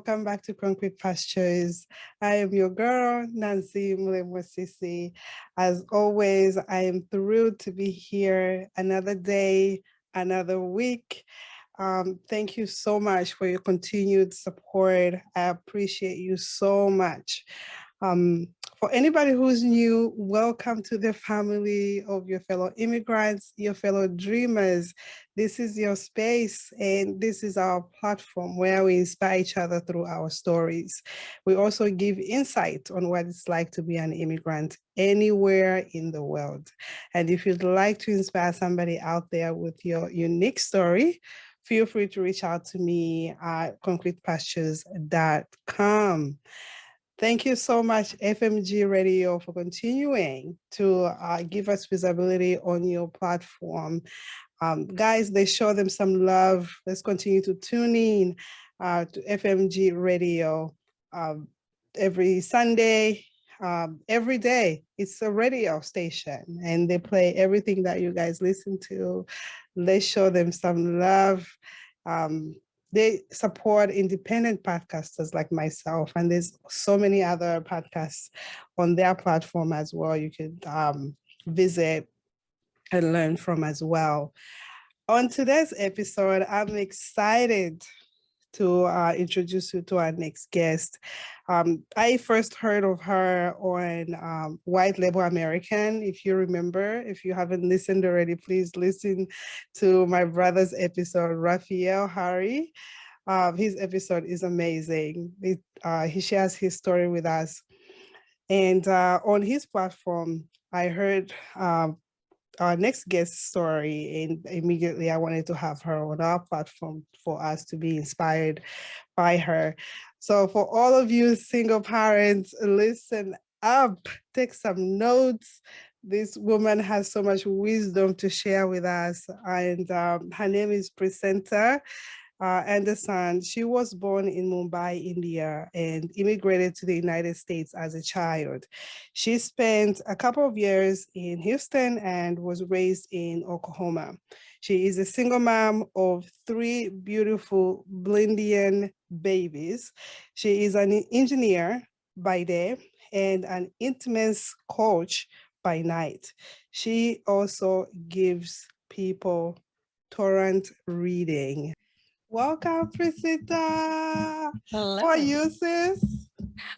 welcome back to Concrete Pastures. I am your girl, Nancy Mulemwesisi. As always, I am thrilled to be here another day, another week. Thank you so much for your continued support. I appreciate you so much. For anybody who's new, welcome to the family of your fellow immigrants, your fellow dreamers. This is your space, and this is our platform where we inspire each other through our stories. We also give insight on what it's like to be an immigrant anywhere in the world. And if you'd like to inspire somebody out there with your unique story, feel free to reach out to me at concretepastures.com. Thank you so much, FMG Radio, for continuing to give us visibility on your platform. Guys, they show them some love. Let's continue to tune in to FMG Radio every Sunday, every day. It's a radio station, and they play everything that you guys listen to. Let's show them some love. They support independent podcasters like myself, and there's so many other podcasts on their platform as well. You could visit and learn from as well. On today's episode, I'm excited to introduce you to our next guest. I first heard of her on White Label American. If you remember, if you haven't listened already, please listen to my brother's episode, Raphael Hari. His episode is amazing. He shares his story with us. And on his platform, I heard our next guest story, and immediately I wanted to have her on our platform for us to be inspired by her. So for all of you single parents, listen up, take some notes. This woman has so much wisdom to share with us, and her name is Preseeta Anderson. She was born in Mumbai, India, and immigrated to the United States as a child. She spent a couple of years in Houston and was raised in Oklahoma. She is a single mom of 3 beautiful Blindian babies. She is an engineer by day and an intimacy coach by night. She also gives people torrent reading. Welcome, Preseeta. Hello. How are you, sis?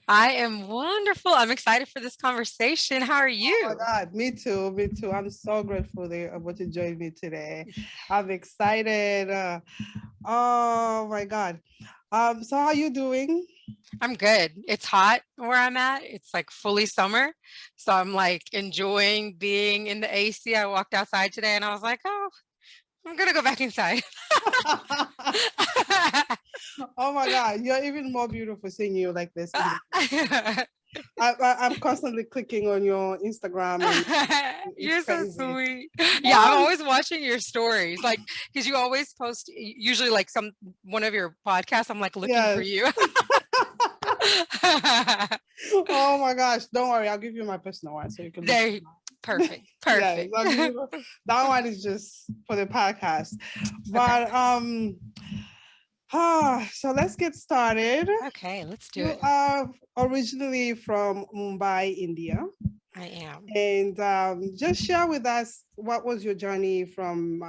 I am wonderful. I'm excited for this conversation. How are you? Oh my God, me too, me too. I'm so grateful that you're able to join me today. I'm excited. Oh my God. So how are you doing? I'm good. It's hot where I'm at. It's like fully summer. So I'm like enjoying being in the AC. I walked outside today and I was like, oh, I'm going to go back inside. Oh my God, you're even more beautiful seeing you like this. I'm constantly clicking on your Instagram, and it's You're so crazy. sweet. Yeah, I'm always watching your stories, like because you always post usually like one of your podcasts. I'm like looking for Yes. you. Oh my gosh, don't worry, I'll give you my personal one so you can look. Perfect. Yes, I'll give you, that one is just for the podcast. But so let's get started. Okay, let's do You it. are originally from Mumbai, India. I am. And just share with us, what was your journey from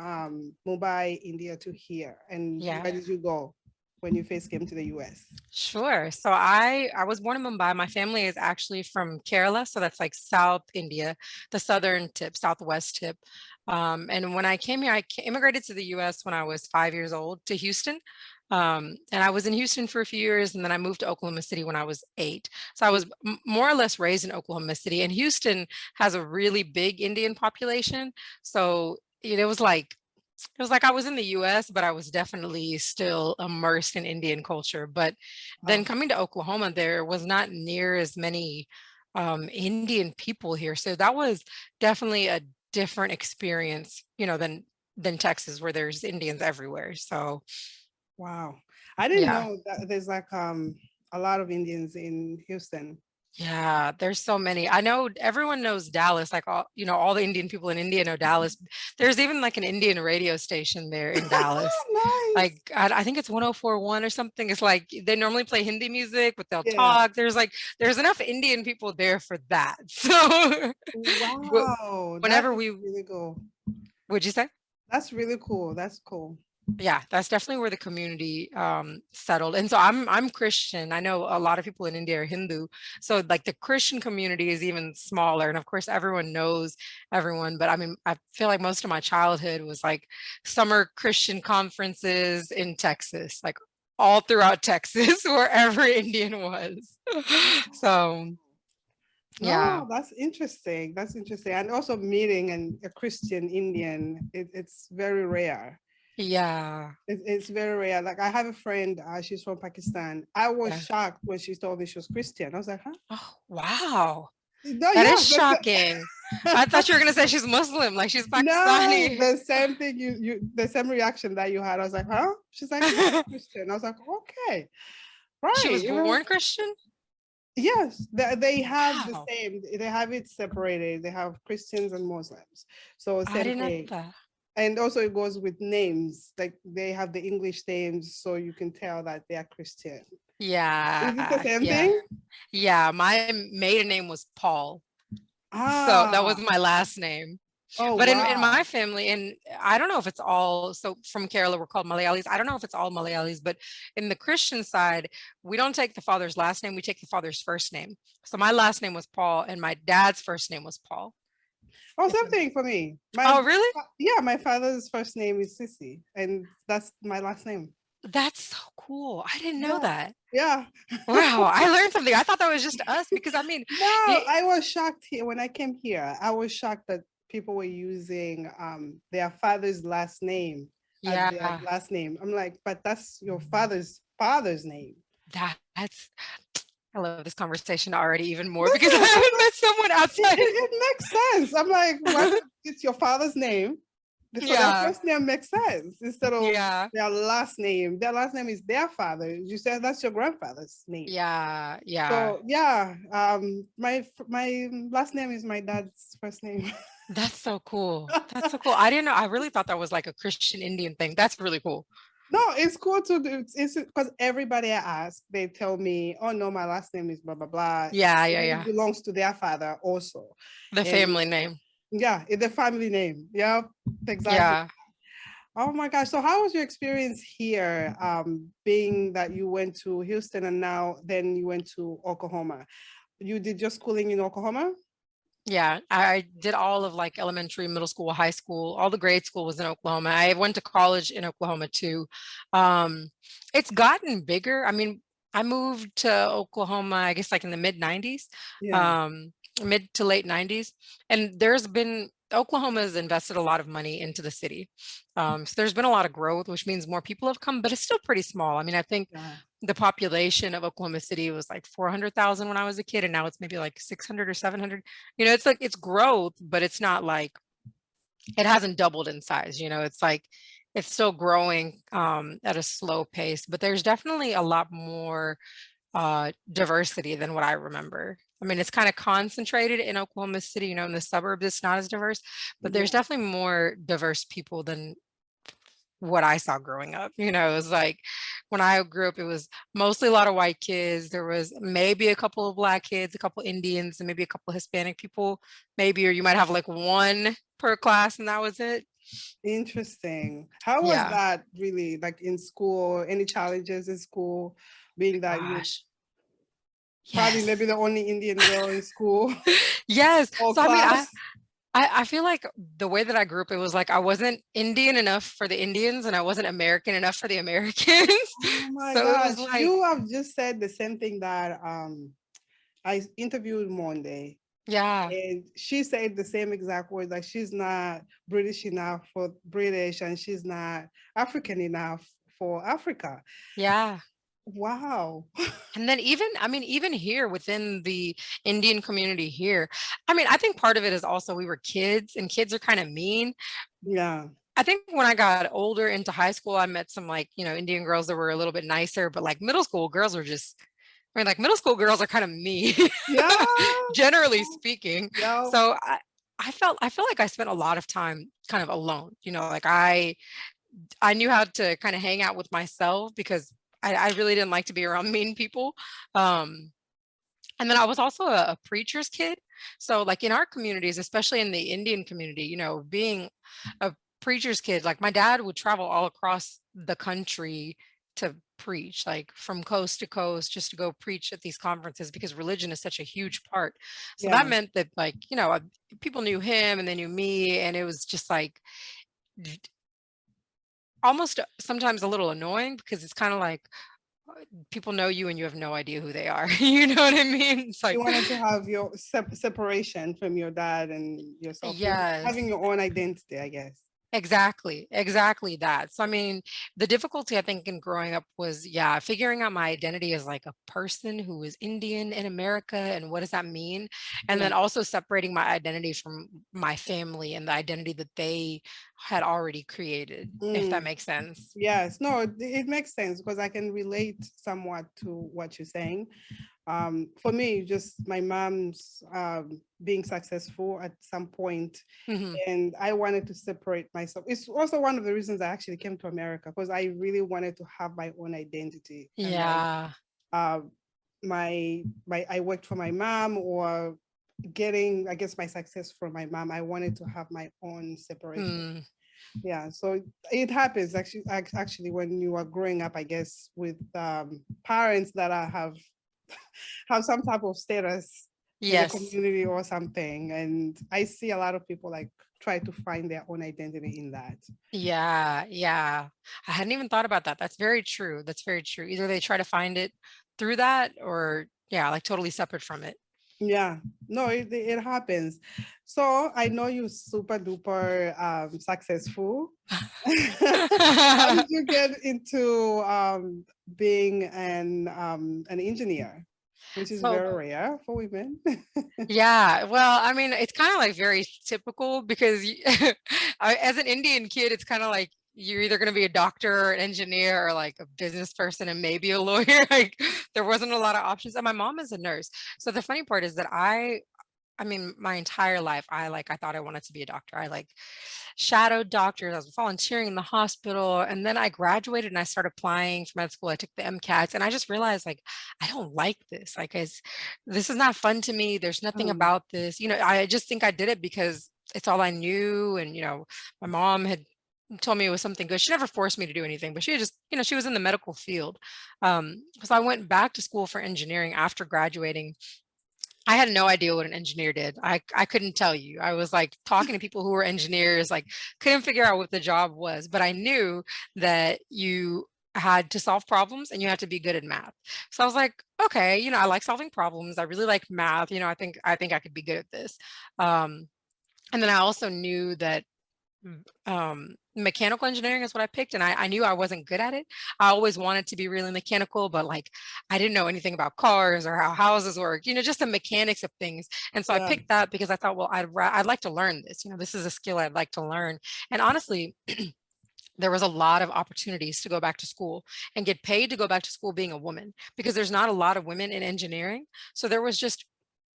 Mumbai, India to here, and Yeah. where did you go when you first came to the US? Sure. So I was born in Mumbai. My family is actually from Kerala, so that's like South India, the southern tip, southwest tip. And when I came here, immigrated to the US when I was 5 years old to Houston. And I was in Houston for a few years, and then I moved to Oklahoma City when I was 8. So I was more or less raised in Oklahoma City, and Houston has a really big Indian population. So it was like I was in the US, but I was definitely still immersed in Indian culture. But then coming to Oklahoma, there was not near as many Indian people here. So that was definitely a different experience, than Texas, where there's Indians everywhere. So Wow. I didn't yeah. know that there's like a lot of Indians in Houston. Yeah, there's so many. I know everyone knows Dallas, like all, all the Indian people in India know Dallas. There's even like an Indian radio station there in Dallas. Nice. Like I think it's 1041 or something. It's like they normally play Hindi music, but they'll Yeah. talk. There's enough Indian people there for that. So Wow. That whenever is we, really cool. would you say? That's really cool. That's cool. Yeah, that's definitely where the community settled. And so I'm Christian. I know a lot of people in India are Hindu. So like the Christian community is even smaller. And of course everyone knows everyone. But I mean, I feel like most of my childhood was like summer Christian conferences in Texas, like all throughout Texas, wherever Indian was. So yeah. No, that's interesting. That's interesting. And also meeting a Christian Indian, it's very rare. Yeah. It's very rare. Like I have a friend, she's from Pakistan. I was Yeah. shocked when she told me she was Christian. I was like, huh? Oh, wow. No, That is yeah, shocking. I thought you were gonna say she's Muslim, like she's no, Pakistani. the same thing the same reaction that you had. I was like, huh? She's like, yeah, I'm Christian. I was like, okay, She right. was born Christian? Yes, they have the Wow. same. They have it separated. They have Christians and Muslims. So I same didn't know thing. that. And also it goes with names. Like they have the English names, so you can tell that they are Christian. Is it the Yeah, same yeah. thing? Yeah, my maiden name was Paul. So that was Ah, my last name. oh But in my wow. family, and I don't know if it's all, so from Kerala, we're called Malayalis. I don't know if it's all Malayalis, but in the Christian side, we don't take the father's last name, we take the father's first name. So my last name was Paul, and my dad's first name was Paul. Oh, If same it thing for me. Oh, really? Yeah, my father's first name is Sissy, and that's my last name. That's so cool. I didn't know Yeah, that. yeah. Wow, I learned something. I thought that was just us because I mean, No, it, I was shocked here when I came here. I was shocked that people were using their father's last name as their yeah, last name. I'm like, but that's your father's name. that's I love this conversation already even more because I haven't met someone outside of It makes sense. I'm like, why not? It's your father's name. So their Yeah, first name makes sense instead of yeah, their last name. Their last name is their father. You said that's your grandfather's name. yeah, yeah. So yeah, my last name is my dad's first name. That's so cool. That's so cool. I didn't know. I really thought that was like a Christian Indian thing. That's really cool. No, it's cool to do. It's because everybody I ask, they tell me, "Oh no, my last name is blah blah blah." Yeah, yeah, It yeah. belongs to their father also, The and family name. yeah, it's the family name. Yeah, exactly. Yeah. Oh my gosh! So how was your experience here? Being that you went to Houston and now then you went to Oklahoma. You did your schooling in Oklahoma? Yeah, I did all of like elementary, middle school, high school, all the grade school was in Oklahoma. I went to college in Oklahoma too. Um, it's gotten bigger. I mean, I moved to Oklahoma, I guess like in the mid 90s, Yeah. um, mid to late 90s. And there's been Oklahoma has invested a lot of money into the city. So there's been a lot of growth, which means more people have come, but it's still pretty small. I mean, I think Yeah. the population of Oklahoma City was like 400,000 when I was a kid, and now it's maybe like 600 or 700. It's like it's growth, but it's not like it hasn't doubled in size. It's like it's still growing at a slow pace, but there's definitely a lot more diversity than what I remember. I mean, it's kind of concentrated in Oklahoma City, in the suburbs, it's not as diverse, but there's Yeah. definitely more diverse people than what I saw growing up. It was like when I grew up, it was mostly a lot of white kids. There was maybe a couple of black kids, a couple Indians, and maybe a couple Hispanic people, maybe, or you might have like one per class, and that was it. Interesting. How was Yeah. that really like in school? Any challenges in school, being that you Gosh. probably Yes. maybe the only Indian girl in school Yes. or So I mean, I, class? I I feel like the way that I grew up, it was like I wasn't Indian enough for the Indians and I wasn't American enough for the Americans. Oh my So it was gosh, like, you have just said the same thing that I interviewed Monday, yeah, and she said the same exact words, like she's not British enough for British and she's not African enough for Africa. yeah. Wow. And then even, I mean, even here within the Indian community here, I mean, I think part of it is also we were kids and kids are kind of mean. Yeah. I think when I got older into high school, I met some like, Indian girls that were a little bit nicer, but like middle school girls were just I mean, like middle school girls are kind of me, Yeah. generally speaking. Yeah. So I feel like I spent a lot of time kind of alone. Like I knew how to kind of hang out with myself because I really didn't like to be around mean people. Um, and then I was also a preacher's kid. So like in our communities, especially in the Indian community, being a preacher's kid, like my dad would travel all across the country to preach, like from coast to coast, just to go preach at these conferences because religion is such a huge part. So that Yeah. meant that like, people knew him and they knew me. And it was just like almost sometimes a little annoying because it's kind of like people know you and you have no idea who they are. You know what I mean? It's You like, wanted to have your separation from your dad and yourself, having yes, your own identity, I guess. exactly that. So, I mean, the difficulty I think in growing up was, yeah, figuring out my identity as like a person who is Indian in America and what does that mean? And Yeah. then also separating my identity from my family and the identity that they had already created, if that Mm. makes sense. Yes, no, it makes sense because I can relate somewhat to what you're saying. For me, just my mom's being successful at some point, Hmm. and I wanted to separate myself. It's also one of the reasons I actually came to America because I really wanted to have my own identity and like Yeah. uh, my I worked for my mom or getting I guess my success from my mom. I wanted to have my own separation. Mm. Yeah, so it happens actually when you are growing up, I guess, with parents that have some type of status in the Yes. community or something, and I see a lot of people like try to find their own identity in that. Yeah, yeah. I hadn't even thought about that. That's very true. That's very true. Either they try to find it through that or yeah, like totally separate from it. Yeah, no, it happens. So I know you super duper successful. How did you get into being an engineer, which is So, very rare for women? yeah, well, I mean, it's kind of like very typical because as an Indian kid, it's kind of like you're either going to be a doctor, an engineer, or like a business person and maybe a lawyer. Like there wasn't a lot of options. And my mom is a nurse. So the funny part is that I mean, my entire life, I thought I wanted to be a doctor. I like shadowed doctors. I was volunteering in the hospital, and then I graduated and I started applying for med school. I took the MCATs, and I just realized like I don't like this. This is not fun to me. There's nothing Um, about this. I just think I did it because it's all I knew, and my mom had told me it was something good. She never forced me to do anything, but she just, she was in the medical field. So I went back to school for engineering after graduating. I had no idea what an engineer did. I couldn't tell you. I was like talking to people who were engineers, like couldn't figure out what the job was, but I knew that you had to solve problems and you had to be good at math. So I was like, okay, I like solving problems. I really like math. I think I could be good at this. Um, and then I also knew that mechanical engineering is what I picked, and I knew I wasn't good at it. I always wanted to be really mechanical, but like I didn't know anything about cars or how houses work, just the mechanics of things. And so I yeah, picked that because I thought, well, I'd like to learn this. This is a skill I'd like to learn. And honestly, there was a lot of opportunities to go back to school and get paid to go back to school being a woman because there's not a lot of women in engineering. So there was just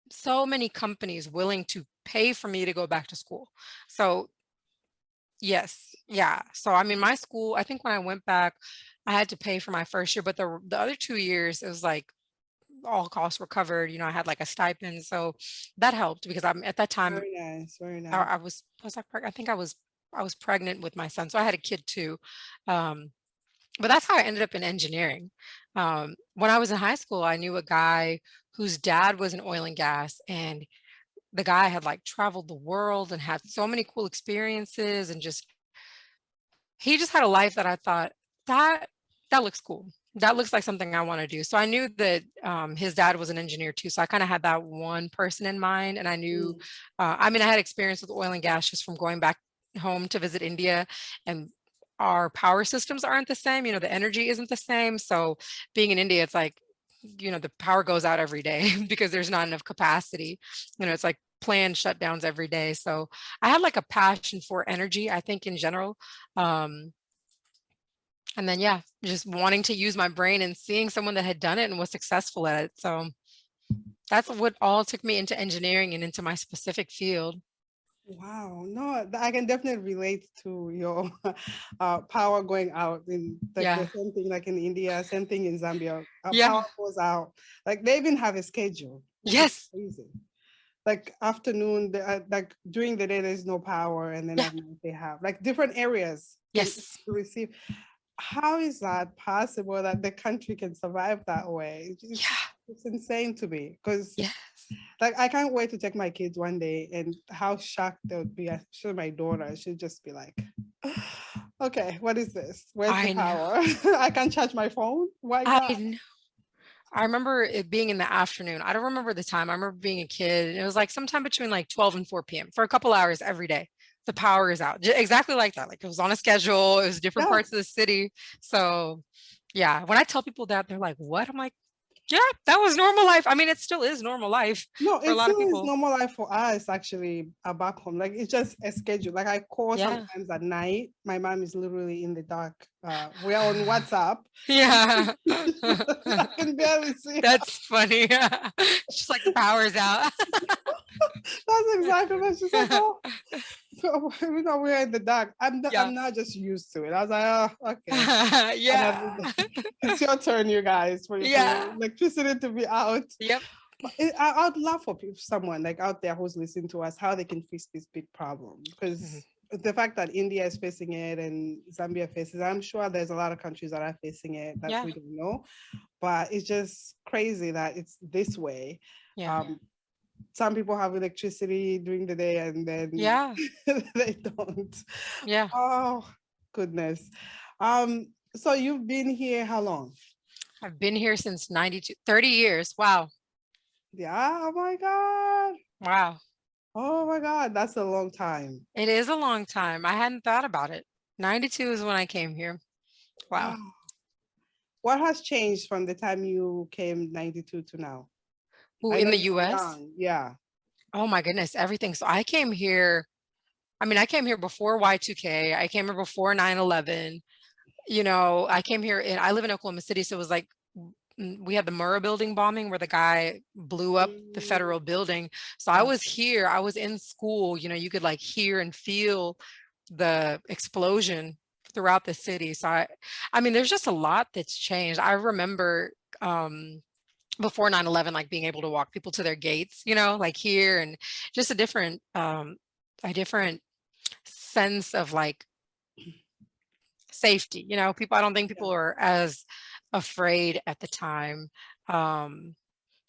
so many companies willing to pay for me to go back to school. So yes. Yeah. So I mean, my school, I think when I went back, I had to pay for my first year, but the other 2 years, it was like all costs were covered. I had like a stipend. So that helped because I'm at that time very nice, very I, nice. I was I pregnant? I think I was pregnant with my son. So I had a kid too. Um, but that's how I ended up in engineering. When I was in high school, I knew a guy whose dad was in oil and gas, and the guy had like traveled the world and had so many cool experiences and just he just had a life that I thought that that looks cool. That looks like something I want to do. So I knew that his dad was an engineer too. So I kind of had that one person in mind, and I knew. Mm, I mean, I had experience with oil and gas just from going back home to visit India, and our power systems aren't the same. The energy isn't the same. So being in India, it's like the power goes out every day because there's not enough capacity. It's like planned shutdowns every day. So I had like a passion for energy, I think in general. Um, And then, yeah, just wanting to use my brain and seeing someone that had done it and was successful at it. So that's what all took me into engineering and into my specific field. Wow, no, I can definitely relate to your power going out in like the Yeah. same thing like in India, same thing in Zambia. Power Yeah. goes out. Like they even have a schedule, which is Yes. crazy. Like afternoon, like during the day there's no power, and then Yeah. at night they have like different areas can Yes. receive. How is that possible that the country can survive that way? Yeah. It's insane to me because Yes. like I can't wait to take my kids one day and how shocked they would be. I'm sure my daughter should just be like, okay, what is this? Where's the I know. power? I can't charge my phone. Why I not? know. I remember it being in the afternoon. I don't remember the time. I remember being a kid, and it was like sometime between like 12 and 4 p.m. for a couple hours every day. The power is out. Exactly like that. Like it was on a schedule. It was different Yeah. parts of the city. So yeah, when I tell people that, they're like, what? I'm like, yeah, that was normal life. I mean, it still is normal life No, for a it lot of still is people. normal life for us actually back home. Like it's just a schedule. Like I call Yeah. sometimes at night. My mom is literally in the dark. We're on WhatsApp. Yeah. I can barely see her. That's funny. Just like the power's out. That's That's exactly funny. what she's like. Oh, so, we're in the dark. Yeah. I'm not just used to it. I was like, oh, okay. Another Yeah. day. It's your turn, you guys, for your Yeah. electricity to be out. Yep. But I'd love for people, someone like out there who's listening to us, how they can fix this big problem. Mhm. Because the fact that India is facing it and Zambia faces, I'm sure there's a lot of countries that are facing it that Yeah. we don't know. But it's just crazy that it's this way. Yeah. Um, some people have electricity during the day and then Yeah. they don't. Yeah. Oh goodness. So you've been here how long? I've been here since 92, 30 years. Wow. Yeah, oh my God. Wow. Oh my God, that's a long time. It is a long time. I hadn't thought about it. 92 is when I came here. Wow. Wow. What has changed from the time you came 92 to now? Who I in know the you were US? young. Yeah. Oh my goodness, everything. So I came here, I mean, I came here before Y2K. I came here before 9/11. I came here and I live in Oklahoma City, so it was like we had the Murrah building bombing where the guy blew up the Mm, federal building. So I yeah. was here, I was in school, you could like hear and feel the explosion throughout the city. So I mean, there's just a lot that's changed. I remember before 9/11, like being able to walk people to their gates, like here, and just a different sense of like safety. People, I don't think Yeah. people are as afraid at the time. Um,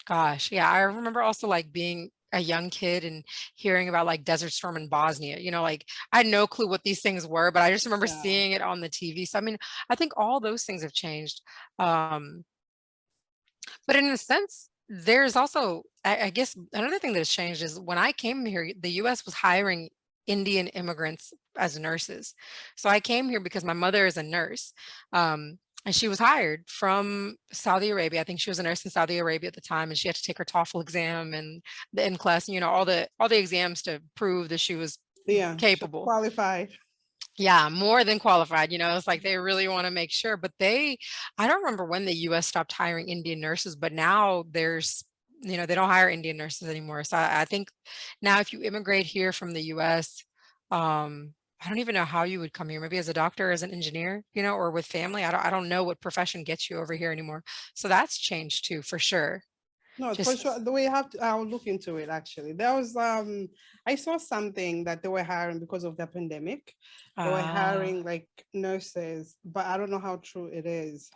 Gosh, yeah, I remember also like being a young kid and hearing about like Desert Storm in Bosnia, like I had no clue what these things were, but I just remember Yeah. seeing it on the TV. So I mean, I think all those things have changed. Um, but in a sense, there's also, I guess another thing that has changed is when I came here, the US was hiring Indian immigrants as nurses. So I came here because my mother is a nurse. And she was hired from Saudi Arabia. I think she was a nurse in Saudi Arabia at the time, and she had to take her TOEFL exam and the NCLEX, and all the exams to prove that she was Yeah. Should capable. qualify. Yeah, more than qualified. It's like they really want to make sure. But I don't remember when the US stopped hiring Indian nurses, but now they don't hire Indian nurses anymore. So I think now if you immigrate here from the US, I don't even know how you would come here, maybe as a doctor, as an engineer, or with family. I don't know what profession gets you over here anymore. So that's changed too, for sure. No, for Just sure. The way you have to, I'll look into it actually. There was I saw something that they were hiring because of the pandemic. They were uh hiring like nurses, but I don't know how true it is.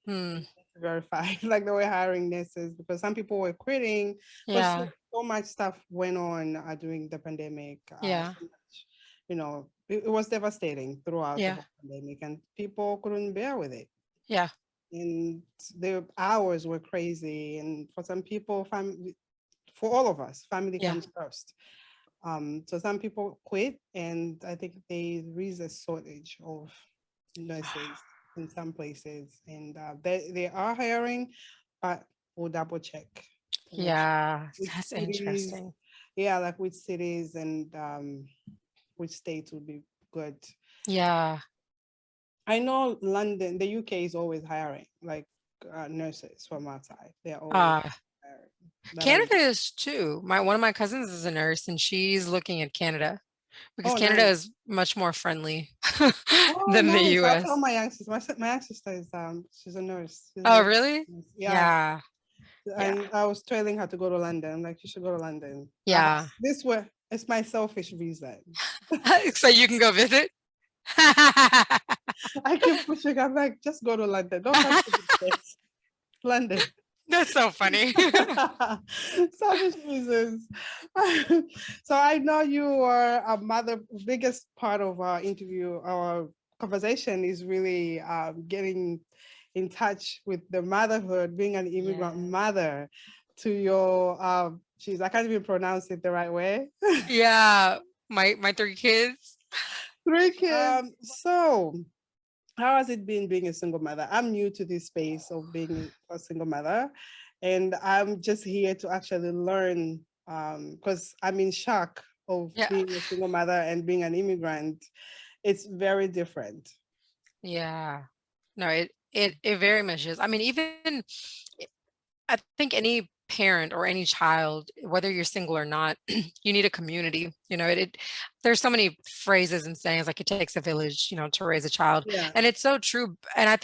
hmm, Verify like they were hiring nurses because some people were quitting because yeah, so much stuff went on during the pandemic. yeah, So much, it was devastating throughout the yeah, whole pandemic, and people couldn't bear with it. yeah, And the hours were crazy, and for some people, for all of us, family yeah, comes first. So some people quit, and I think there is a shortage of nurses in some places, and they are hiring, but we'll double check to make sure yeah. which That's cities, interesting. yeah, like which cities and which states would be good. Yeah. I know London, the UK is always hiring, like nurses from outside. They're always Uh, hiring. That I know. Canada is too. One of my cousins is a nurse and she's looking at Canada because Oh, Canada nice. is much more friendly Oh, than the nice. I'll tell US. my young sister. My young sister is she's a nurse. She's a Oh, registered really? nurse. Yeah. Yeah. Yeah. And I was telling her to go to London. I'm like, you should go to London. Yeah. This way, it's my selfish reason. So you can go visit? I keep pushing. I'm like, just go to London. Don't come to the States. London. That's so funny. Selfish reasons. So I know you are a mother. Biggest part of our interview, our conversation is really getting in touch with the motherhood, being an immigrant Yeah. mother to your, geez, I can't even pronounce it the right way. Yeah. My three kids. 3 kids. So how has it been being a single mother? I'm new to this space of being a single mother, and I'm just here to actually learn because I'm in shock of Yeah. being a single mother and being an immigrant. It's very different. Yeah. No, it very much is. I mean, even I think any parent or any child, whether you're single or not, you need a community. There's so many phrases and sayings like it takes a village, to raise a child. Yeah. And it's so true. And I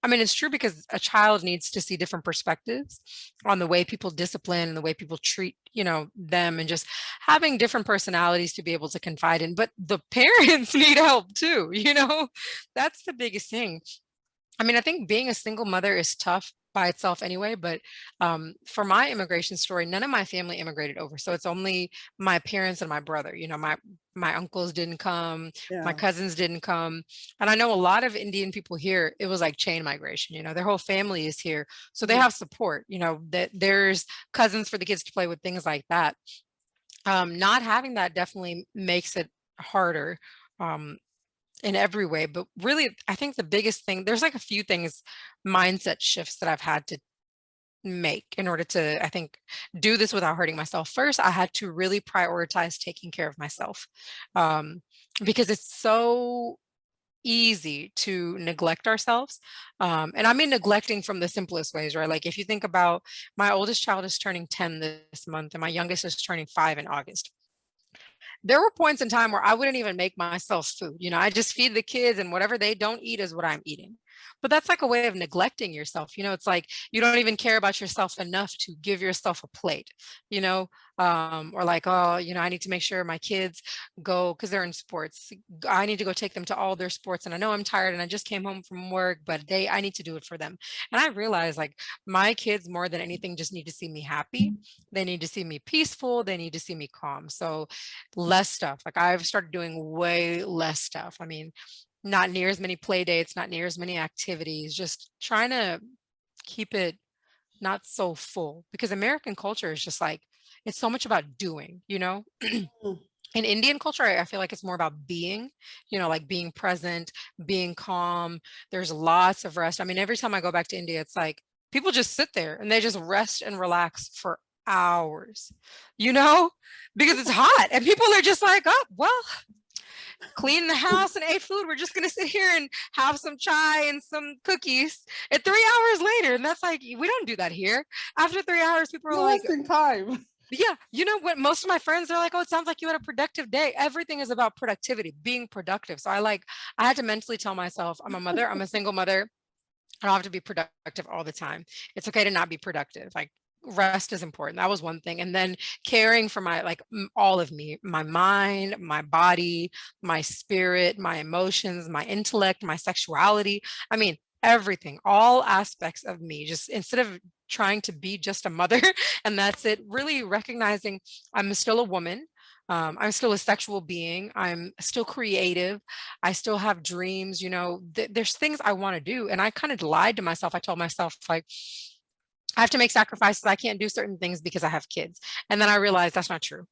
mean, it's true because a child needs to see different perspectives on the way people discipline and the way people treat, them and just having different personalities to be able to confide in. But the parents need help too, that's the biggest thing. I mean, I think being a single mother is tough by itself anyway, but for my immigration story, none of my family immigrated over. So it's only my parents and my brother. My uncles didn't come, my Yeah. cousins didn't come. And I know a lot of Indian people here, it was like chain migration, their whole family is here. So they have support, that there's cousins for the kids to play with, things like that. Not having that definitely makes it harder. In every way, but really I think the biggest thing, there's like a few things, mindset shifts that I've had to make in order to, I think, do this without hurting myself. First, I had to really prioritize taking care of myself, because it's so easy to neglect ourselves, and I mean neglecting from the simplest ways, right? Like if you think about, my oldest child is turning 10 this month and my youngest is turning 5 in August. There were points in time where I wouldn't even make myself food. I just feed the kids and whatever they don't eat is what I'm eating. But that's like a way of neglecting yourself. It's like you don't even care about yourself enough to give yourself a plate, you know, or like, oh, I need to make sure my kids go, because they're in sports. I need to go take them to all their sports. And I know I'm tired and I just came home from work, but I need to do it for them. And I realized like my kids more than anything just need to see me happy. They need to see me peaceful. They need to see me calm. So less stuff. Like I've started doing way less stuff. I mean, not near as many play dates, not near as many activities, just trying to keep it not so full, because American culture is just like, it's so much about doing, Mm. In Indian culture, I feel like it's more about being, like being present, being calm. There's lots of rest. I mean, every time I go back to India, it's like people just sit there and they just rest and relax for hours, because it's hot and people are just like, oh, well, clean the house and ate food. We're just going to sit here and have some chai and some cookies. And 3 hours later, and that's like, we don't do that here. After 3 hours, people are You're like, wasting time. yeah, you know what? Most of my friends are like, oh, it sounds like you had a productive day. Everything is about productivity, being productive. So I had to mentally tell myself, I'm a mother, I'm a single mother. I don't have to be productive all the time. It's okay to not be productive. Like rest is important. That was one thing. And then caring for my, like all of me, my mind, my body, my spirit, my emotions, my intellect, my sexuality. I mean, everything, all aspects of me, just instead of trying to be just a mother and that's it, really recognizing I'm still a woman. I'm still a sexual being. I'm still creative. I still have dreams. There's things I want to do. And I kind of lied to myself. I told myself, like, I have to make sacrifices. I can't do certain things because I have kids. And then I realized that's not true.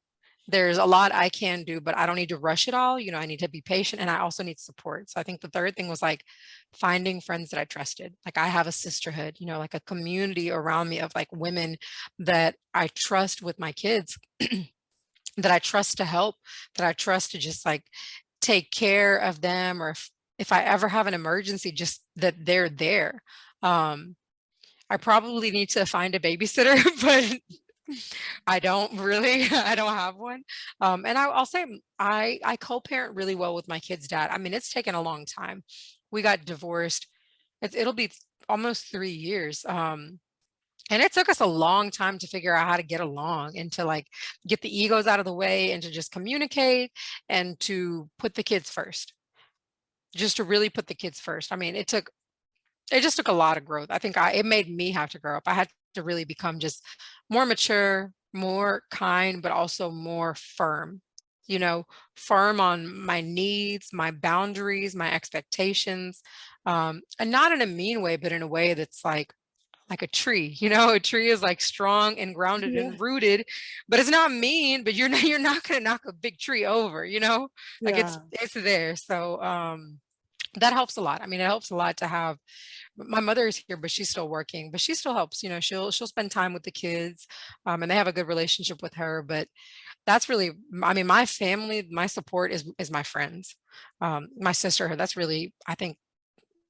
There's a lot I can do, but I don't need to rush it all. I need to be patient and I also need support. So I think the third thing was like finding friends that I trusted. Like I have a sisterhood, like a community around me of like women that I trust with my kids, that I trust to help, that I trust to just like take care of them, or if I ever have an emergency, just that they're there. Um, I probably need to find a babysitter, but I don't really, I don't have one. And I'll say I co-parent really well with my kid's dad. I mean, it's taken a long time. We got divorced. It'll be almost 3 years. And it took us a long time to figure out how to get along and to like get the egos out of the way and to just communicate and to put the kids first, just to really put the kids first. I mean, it just took a lot of growth. I think it made me have to grow up. I had to really become just more mature, more kind, but also more firm, you know, firm on my needs, my boundaries, my expectations. And not in a mean way, but in a way that's like a tree, you know, a tree is like strong and grounded Yeah. and rooted, but it's not mean, but you're not going to knock a big tree over, you know, like Yeah. it's there. So, that helps a lot. I mean, it helps a lot to have my mother is here, but she's still working, but she still helps, you know, she'll spend time with the kids, and they have a good relationship with her. But that's really, I mean, my family, my support is my friends, my sister. That's really, I think,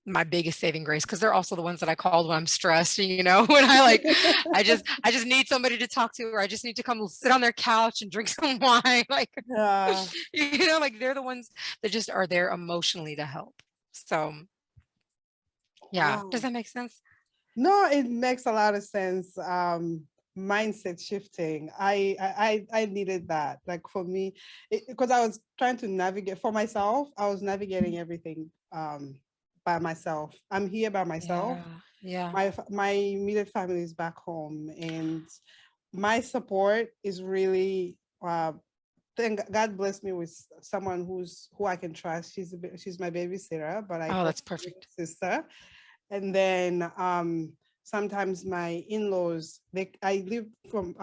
my biggest saving grace, because they're also the ones that I called when I'm stressed, you know, when I just need somebody to talk to, or I just need to come sit on their couch and drink some wine, like, Yeah. you know, like they're the ones that just are there emotionally to help. So yeah, does Wow. that make sense? No, it makes a lot of sense. Mindset shifting. I needed that. Like for me, because I was trying to navigate for myself. I was navigating everything by myself. I'm here by myself. Yeah, yeah. My immediate family is back home, and my support is really. Thank God bless me with someone who I can trust. She's my babysitter, but I Oh, call that's her perfect. sister. And then sometimes my in-laws, I live from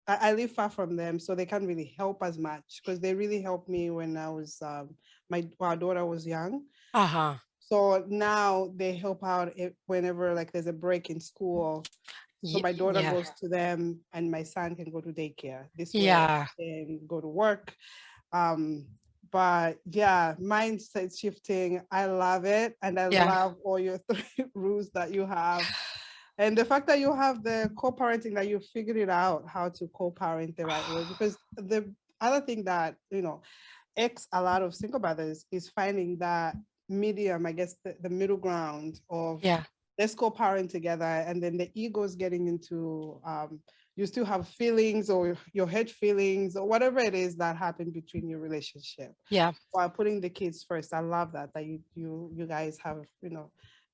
I live far from them, so they can't really help as much because they really helped me when I was our daughter was young. Uh-huh. So now they help out whenever like there's a break in school. So my daughter Yeah. goes to them, and my son can go to daycare. This way, Yeah. I can go to work. Um, but yeah, mindset shifting. I love it. And I Yeah. love all your three rules that you have. And the fact that you have the co-parenting, that you figured it out how to co-parent the right way. Because the other thing that, X a lot of single mothers is finding that medium, I guess the middle ground of Yeah. let's co-parent together, and then the ego's getting into you still have feelings or your head feelings or whatever it is that happened between your relationship Yeah. while putting the kids first. I love that you guys have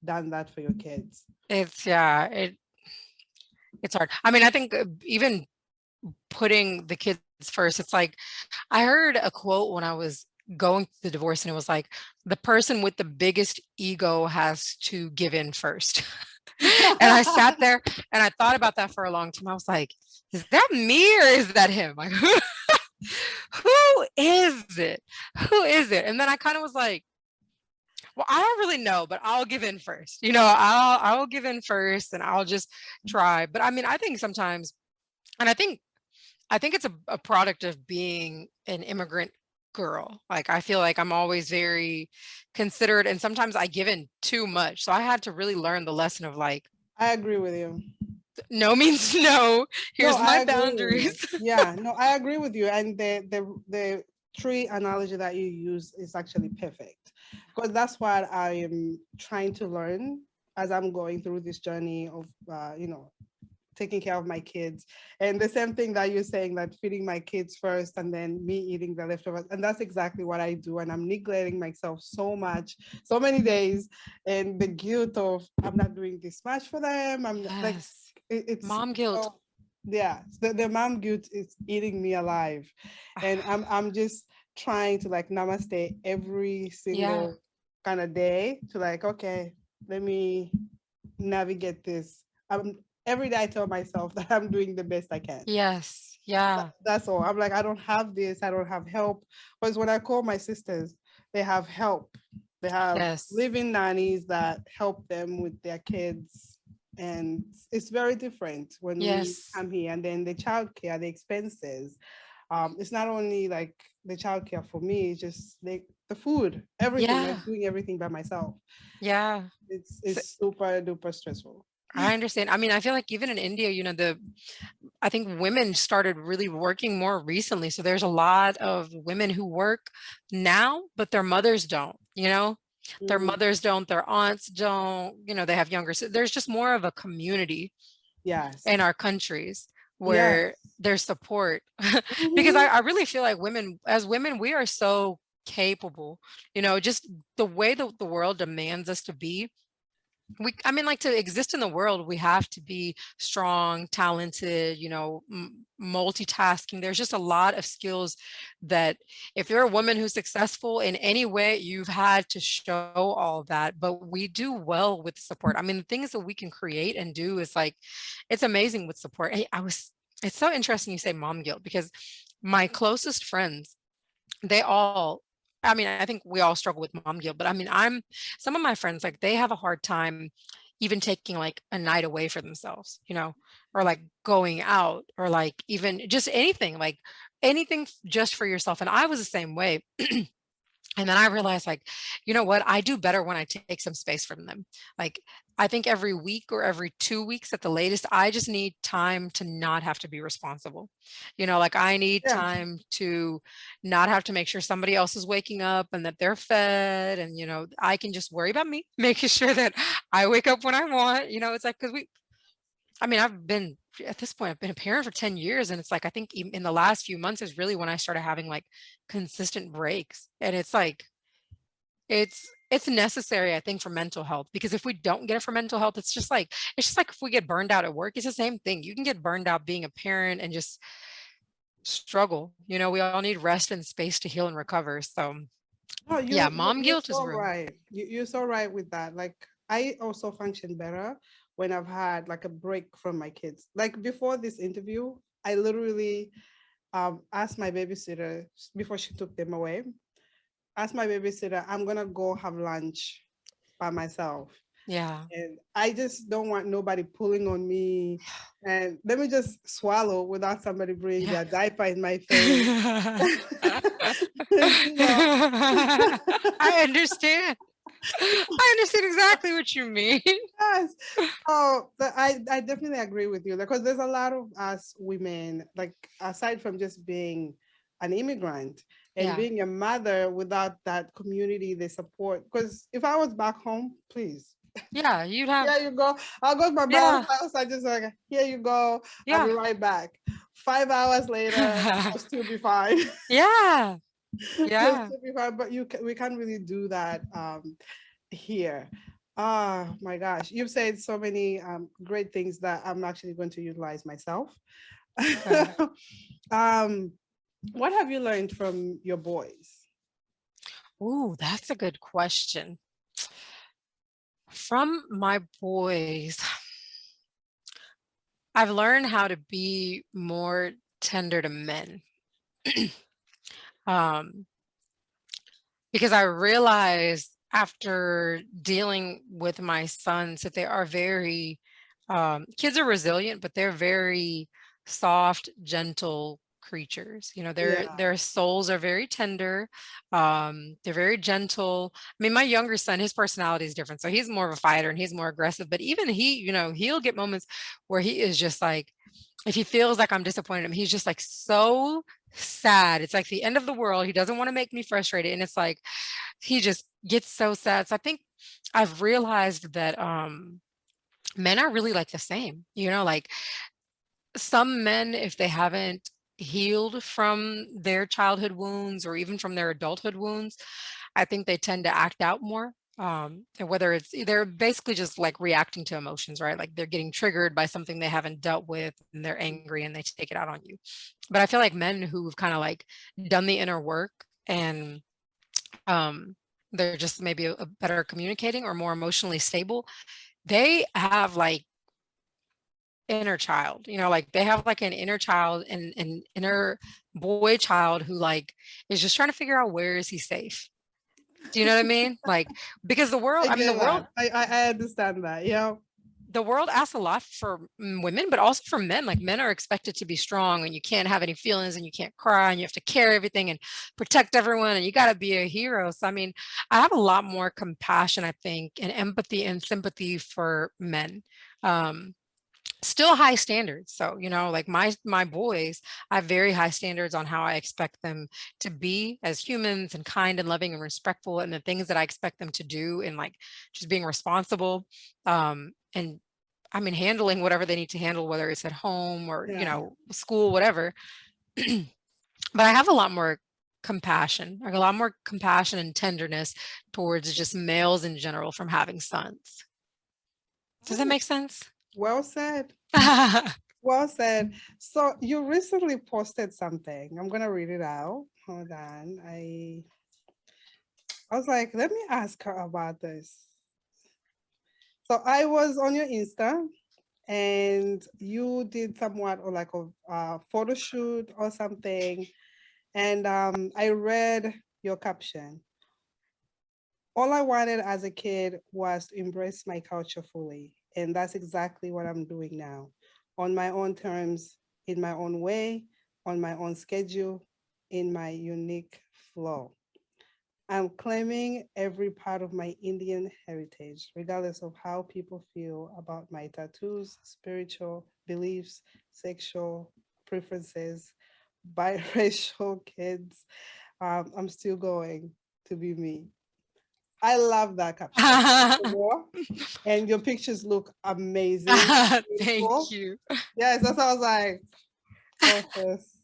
done that for your kids. Yeah, it's hard. I mean, I think even putting the kids first, it's like I heard a quote when I was going through the divorce, and it was like the person with the biggest ego has to give in first. And I sat there and I thought about that for a long time. I was like, is that me or is that him? Like, who is it? Who is it? And then I kind of was like, well, I don't really know, but I'll give in first. You know, I'll give in first and I'll just try. But I mean, I think sometimes, and I think it's a product of being an immigrant girl. Like I feel like I'm always very considerate, and sometimes I give in too much. So I had to really learn the lesson of like, I agree with you. no means no. No, Here's my I agree with you. boundaries. Yeah, no, I agree with you. And the tree analogy that you use is actually perfect, because that's what I am trying to learn as I'm going through this journey of taking care of my kids. And the same thing that you're saying, that feeding my kids first and then me eating the leftovers. And that's exactly what I do. And I'm neglecting myself so much, so many days. And the guilt of I'm not doing this much for them. I'm like, Yes. it's Mom guilt. yeah, the mom guilt is eating me alive. And I'm just trying to like namaste every Yeah. single kind of day to like, okay, let me navigate this. Every day I tell myself that I'm doing the best I can. Yes. Yeah. That's all. I'm like, I don't have this, I don't have help. Because when I call my sisters, they have help. They have Yes. living nannies that help them with their kids. And it's very different when we Yes. come here. And then the childcare, the expenses. It's not only like the childcare for me, it's just the food, everything, like Yeah. doing everything by myself. Yeah. So It's super duper stressful. I understand. I mean, I feel like even in India, I think women started really working more recently. So there's a lot of women who work now, but their mothers don't. Their Mm, mothers don't, their aunts don't, they have younger. So there's just more of a community yes. in our countries Yes. where there's support. Because Hmm. I really feel like as women, we are so capable, just the way that the world demands us to be. I mean, like, to exist in the world, we have to be strong, talented, multitasking. There's just a lot of skills that if you're a woman who's successful in any way, you've had to show all that. But we do well with support. I mean, the things that we can create and do is like, it's amazing with support. It's so interesting you say mom guilt, because my closest friends, they all, I mean, I think we all struggle with mom guilt, but I mean, some of my friends, like, they have a hard time even taking like a night away for themselves, or like going out, or like even just anything, like anything just for yourself. And I was the same way. And then I realized, like, you know what? I do better when I take some space from them. Like, I think every week or every 2 weeks at the latest, I just need time to not have to be responsible. Like, I need Yeah. time to not have to make sure somebody else is waking up and that they're fed. And, I can just worry about me, making sure that I wake up when I want. It's like, because I mean, at this point, I've been a parent for 10 years. And it's like, I think even in the last few months is really when I started having like consistent breaks. And it's like, it's necessary, I think, for mental health, because if we don't get it for mental health, it's just like if we get burned out at work, it's the same thing. You can get burned out being a parent and just struggle. We all need rest and space to heal and recover. So Oh, yeah, you mom you're guilt is so real. right. You're so right with that. Like I also function better when I've had like a break from my kids. Like before this interview, I literally asked my babysitter before she took them away. Asked my babysitter, I'm gonna go have lunch by myself. Yeah. And I just don't want nobody pulling on me. And let me just swallow without somebody bringing Yeah. their diaper in my face. you know. I understand. I understand exactly what you mean. Yes. Oh, I definitely agree with you because there's a lot of us women, like aside from just being an immigrant and Yeah. being a mother without that community, the support. Because if I was back home, please, Yeah, you'd have, here you go. I'll go to my brother's yeah, house. I just like, here you go. I'll yeah. be right back. 5 hours later, I'll still be fine. Yeah, You'll yeah. still be fine. But we can't really do that here. Oh my gosh, you've said so many great things that I'm actually going to utilize myself. Okay. um, what have you learned from your boys? Ooh, that's a good question. From my boys, I've learned how to be more tender to men. Um, because I realized after dealing with my sons that they are kids are resilient, but they're very soft, gentle creatures. Their Yeah, their souls are very tender. They're very gentle. I mean, my younger son, his personality is different. So he's more of a fighter and he's more aggressive, but even he'll get moments where he is just like, if he feels like I'm disappointed in him, he's just like so sad. It's like the end of the world. He doesn't want to make me frustrated. And it's like he just gets so sad. So I think I've realized that men are really like the same. Like some men, if they haven't healed from their childhood wounds or even from their adulthood wounds, I think they tend to act out more. And whether they're basically just like reacting to emotions, right? Like they're getting triggered by something they haven't dealt with and they're angry and they take it out on you. But I feel like men who've kind of like done the inner work and um, they're just maybe a better communicating or more emotionally stable, they have like inner child, like they have like an inner child and an inner boy child who like is just trying to figure out where is he safe. Do you know what I mean? Like, because the world, I I mean, the get world, that. I understand that. Yeah. the world asks a lot for women, but also for men. Like men are expected to be strong and you can't have any feelings and you can't cry and you have to carry everything and protect everyone and you got to be a hero. So, I mean, I have a lot more compassion, I think, and empathy and sympathy for men. Um, Still high standards. So, like my boys, I have very high standards on how I expect them to be as humans and kind and loving and respectful, and the things that I expect them to do, and like just being responsible. And I mean, handling whatever they need to handle, whether it's at home or, Yeah. school, whatever. But I have a lot more compassion, like a lot more compassion and tenderness towards just males in general from having sons. Does that Oh, make sense? well said. Well said. So you recently posted something. I'm gonna read it out. Hold on. I was like, let me ask her about this. So I was on your Insta and you did somewhat or like a photo shoot or something. And I read your caption. All I wanted as a kid was to embrace my culture fully. And that's exactly what I'm doing now, on my own terms, in my own way, on my own schedule, in my unique flow. I'm claiming every part of my Indian heritage, regardless of how people feel about my tattoos, spiritual beliefs, sexual preferences, biracial kids. I'm still going to be me. I love that caption. And your pictures look amazing, Thank beautiful. you. Yes, that's what I was like. Oh, yes.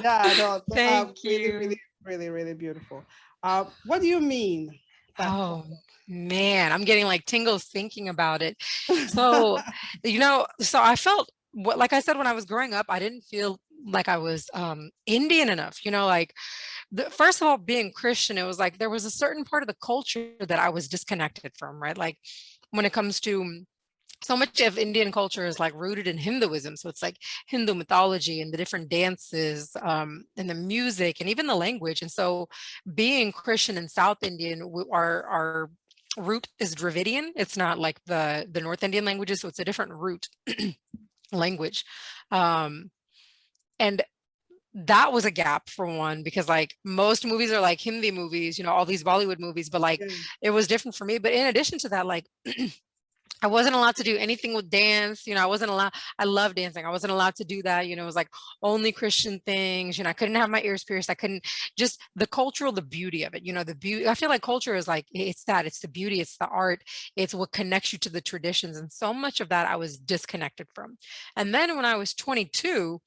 Yeah, no, Thank really, you. really, really, really beautiful. What do you mean? That Oh man, I'm getting like tingles thinking about it. So, so I felt what, like I said, when I was growing up, I didn't feel like I was Indian enough, like first of all, being Christian, it was like there was a certain part of the culture that I was disconnected from, right? Like when it comes to so much of Indian culture is like rooted in Hinduism. So it's like Hindu mythology and the different dances, and the music and even the language. And so being Christian and South Indian, our root is Dravidian. It's not like the North Indian languages. So it's a different root language. Um, and that was a gap for one, because like most movies are like Hindi movies, all these Bollywood movies, but like yeah. it was different for me. But in addition to that, like I wasn't allowed to do anything with dance. I wasn't allowed, I love dancing. I wasn't allowed to do that. It was like only Christian things. I couldn't have my ears pierced. I couldn't, just the cultural, the beauty of it, the beauty. I feel like culture is like, it's the beauty, it's the art, it's what connects you to the traditions. And so much of that I was disconnected from. And then when I was 22,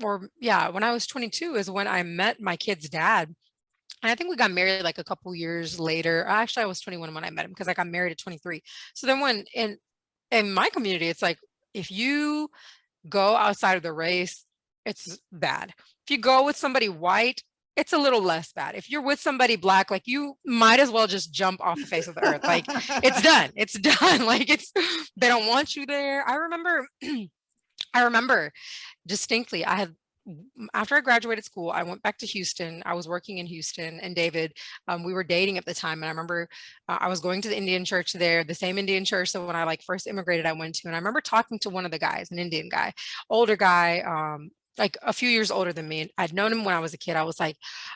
or yeah, when I was 22 is when I met my kid's dad. And I think we got married like a couple years later. Actually, I was 21 when I met him, because I got married at 23. So then when in my community, it's like if you go outside of the race, it's bad. If you go with somebody white, it's a little less bad. If you're with somebody black, like you might as well just jump off the face of the earth. Like it's done. It's done. Like they don't want you there. I remember distinctly, after I graduated school, I went back to Houston. I was working in Houston, and David, we were dating at the time. And I remember I was going to the Indian church there, the same Indian church that when I like first immigrated, I went to. And I remember talking to one of the guys, an Indian guy, older guy, like a few years older than me. And I'd known him when I was a kid. I was like,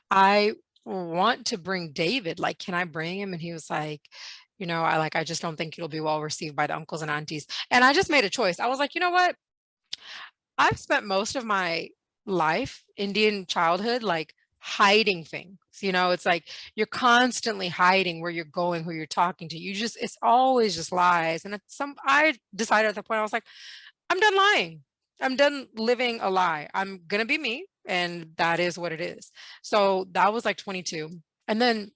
I want to bring David. Like, can I bring him? And he was like, I just don't think it'll be well received by the uncles and aunties. And I just made a choice. I was like, you know what? I've spent most of my life, Indian childhood, like hiding things. It's like you're constantly hiding where you're going, who you're talking to. It's always just lies. And I decided at the point, I was like, I'm done lying. I'm done living a lie. I'm going to be me. And that is what it is. So that was like 22. And then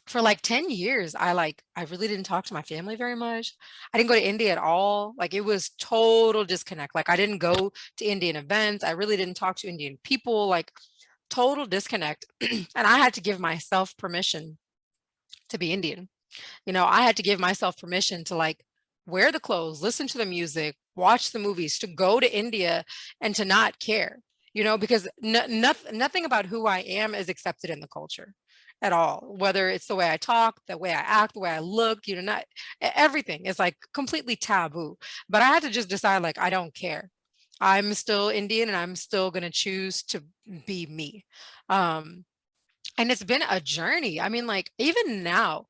for like 10 years, I really didn't talk to my family very much. I didn't go to India at all. Like it was total disconnect. Like I didn't go to Indian events. I really didn't talk to Indian people, like total disconnect. And I had to give myself permission to be Indian. I had to give myself permission to like wear the clothes, listen to the music, watch the movies, to go to India and to not care, because nothing about who I am is accepted in the culture. at all, whether it's the way I talk, the way I act, the way I look, you know, not everything is like completely taboo. But I had to just decide, like, I don't care. I'm still Indian and I'm still going to choose to be me. Um, and it's been a journey. I mean, like, even now,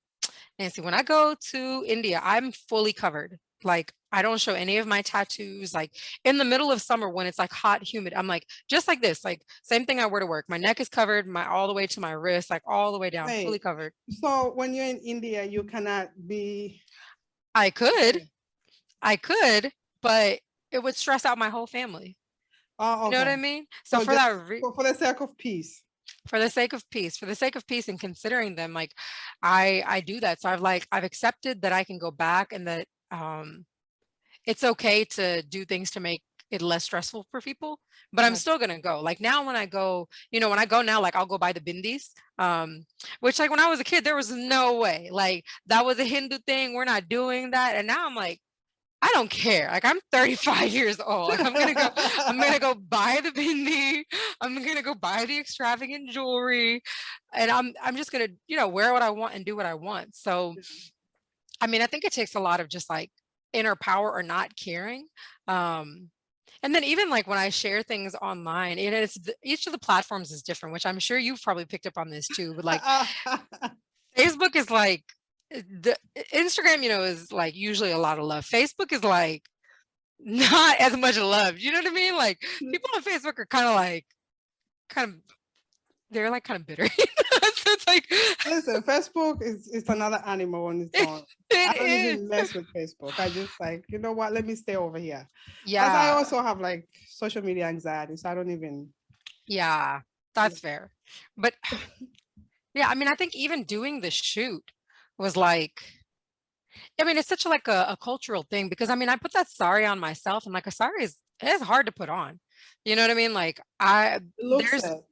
Nancy, when I go to India, I'm fully covered. Like, I don't show any of my tattoos. Like, in the middle of summer when it's like hot, humid, I'm like just like this. Like, same thing I wear to work. My neck is covered, my all the way to my wrist, like all the way down, fully Wait, covered. so when you're in India, you cannot be. I could, I could, but it would stress out my whole family. Oh, You know what I okay. mean? So So for just that for the sake of peace. for the sake of peace, for the sake of peace and considering them, like I do that. So I've accepted that I can go back and that it's okay to do things to make it less stressful for people, but I'm Got still gonna go. Like now when I go, you know, when I go now, like I'll go buy the bindis, which like when I was a kid, there was no way. Like that was a Hindu thing. We're not doing that. And now I'm like, I don't care. Like I'm 35 years old. Like I'm gonna go buy the bindi. I'm gonna go buy the extravagant jewelry. And I'm just gonna, you know, wear what I want and do what I want. So I mean, I think it takes a lot of just like inner power or not caring. Um, and then even like when I share things online, and each of the platforms is different, which I'm sure you've probably picked up on this too. But like Facebook is like the Instagram, you know, is like usually a lot of love. Facebook is like not as much love. You know what I mean? Like people on Facebook are kind of they're like kind of bitter. So it's like Listen, Facebook is it's another animal on its own. I it don't is. even mess with Facebook. I just like, you know what, let me stay over here. Because I Yeah. also have like social media anxiety, so I don't even. Yeah. That's fair. But yeah, I mean, I think even doing the shoot was like, I mean, it's such like a cultural thing because I mean, I put that sari on myself and like a sari is it's hard to put on. You know what I mean? Like It looks there's it.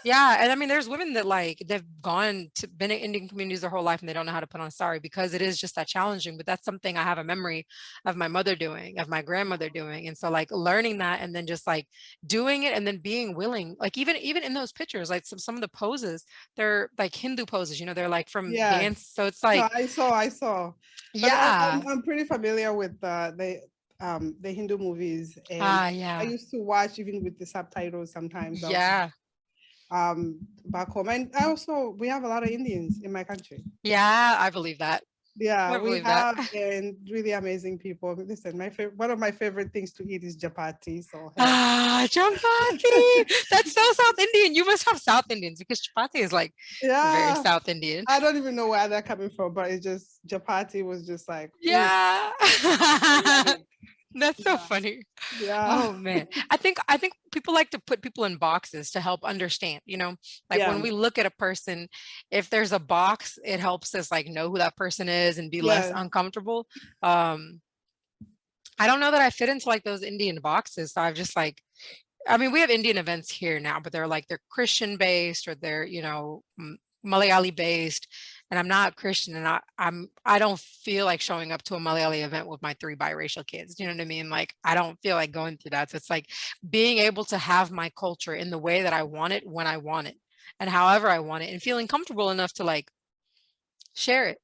yeah, and I mean, there's women that like they've gone to been in Indian communities their whole life and they don't know how to put on sari because it is just that challenging. But that's something I have a memory of my mother doing, of my grandmother doing, and so like learning that and then just like doing it and then being willing, like even in those pictures, like some of the poses, they're like Hindu poses, you know, they're like from Yes. dance. So it's No, like, I saw. Because yeah, I'm pretty familiar with the Hindu movies, and I yeah, used to watch even with the subtitles sometimes. I'll yeah, back home, and I also we have a lot of Indians in my country. yeah. I believe that. Yeah, I we believe that. have and really amazing people. Listen, my favorite one of my favorite things to eat is chapati. So hey. Ah, chapati. That's so South Indian. You must have South Indians because chapati is like very Yeah, South Indian. I don't even know where they're coming from, but it's just chapati was just like, ooh, Yeah. so yummy. That's so Yeah, funny. yeah, Oh man. I think people like to put people in boxes to help understand, you know? Like yeah, when we look at a person, if there's a box, it helps us like know who that person is and be less yeah. uncomfortable. Um, I don't know that I fit into like those Indian boxes. So I've just like I mean, we have Indian events here now, but they're Christian based or they're, you know, Malayali based. And I'm not Christian and I don't feel like showing up to a Malayali event with my three biracial kids. You know what I mean? Like I don't feel like going through that. So it's like being able to have my culture in the way that I want it when I want it and however I want it and feeling comfortable enough to like share it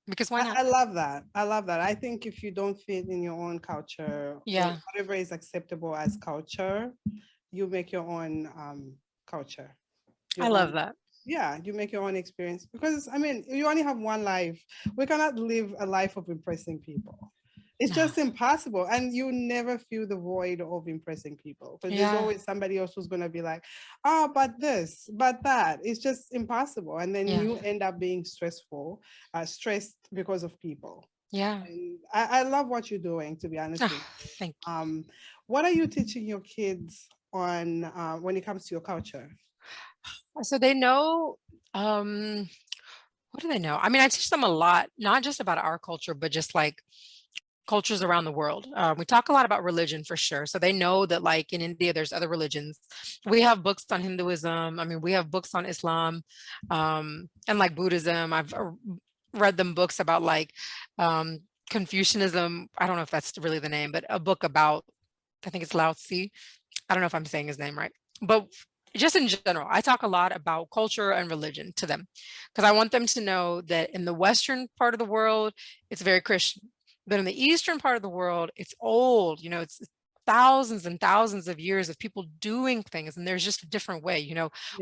because why not? I love that. I love that. I think if you don't fit in your own culture or Yeah. whatever is acceptable as culture, you make your own culture, I your love own. that. Yeah, you make your own experience because I mean, you only have one life. We cannot live a life of impressing people. It's No. just impossible, and you never feel the void of impressing people because there's Yeah. always somebody else who's gonna be like, "Oh, but this, but that." It's just impossible, and then Yeah. you end up being stressed because of people. Yeah. And I love what you're doing, to be honest with Oh, you. thank What are you teaching your kids on when it comes to your culture? you. So they know what do they know? I mean, I teach them a lot, not just about our culture, but just like cultures around the world. We talk a lot about religion for sure. So they know that, like in India, there's other religions. We have books on Hinduism. I mean, we have books on Islam and like Buddhism. I've read them books about like um, Confucianism. I don't know if that's really the name, but a book about, I think it's Lao Tzu. I don't know if I'm saying his name right. But just in general, I talk a lot about culture and religion to them because I want them to know that in the Western part of the world, it's very Christian. But in the Eastern part of the world, it's old, it's thousands and thousands of years of people doing things. And there's just a different way,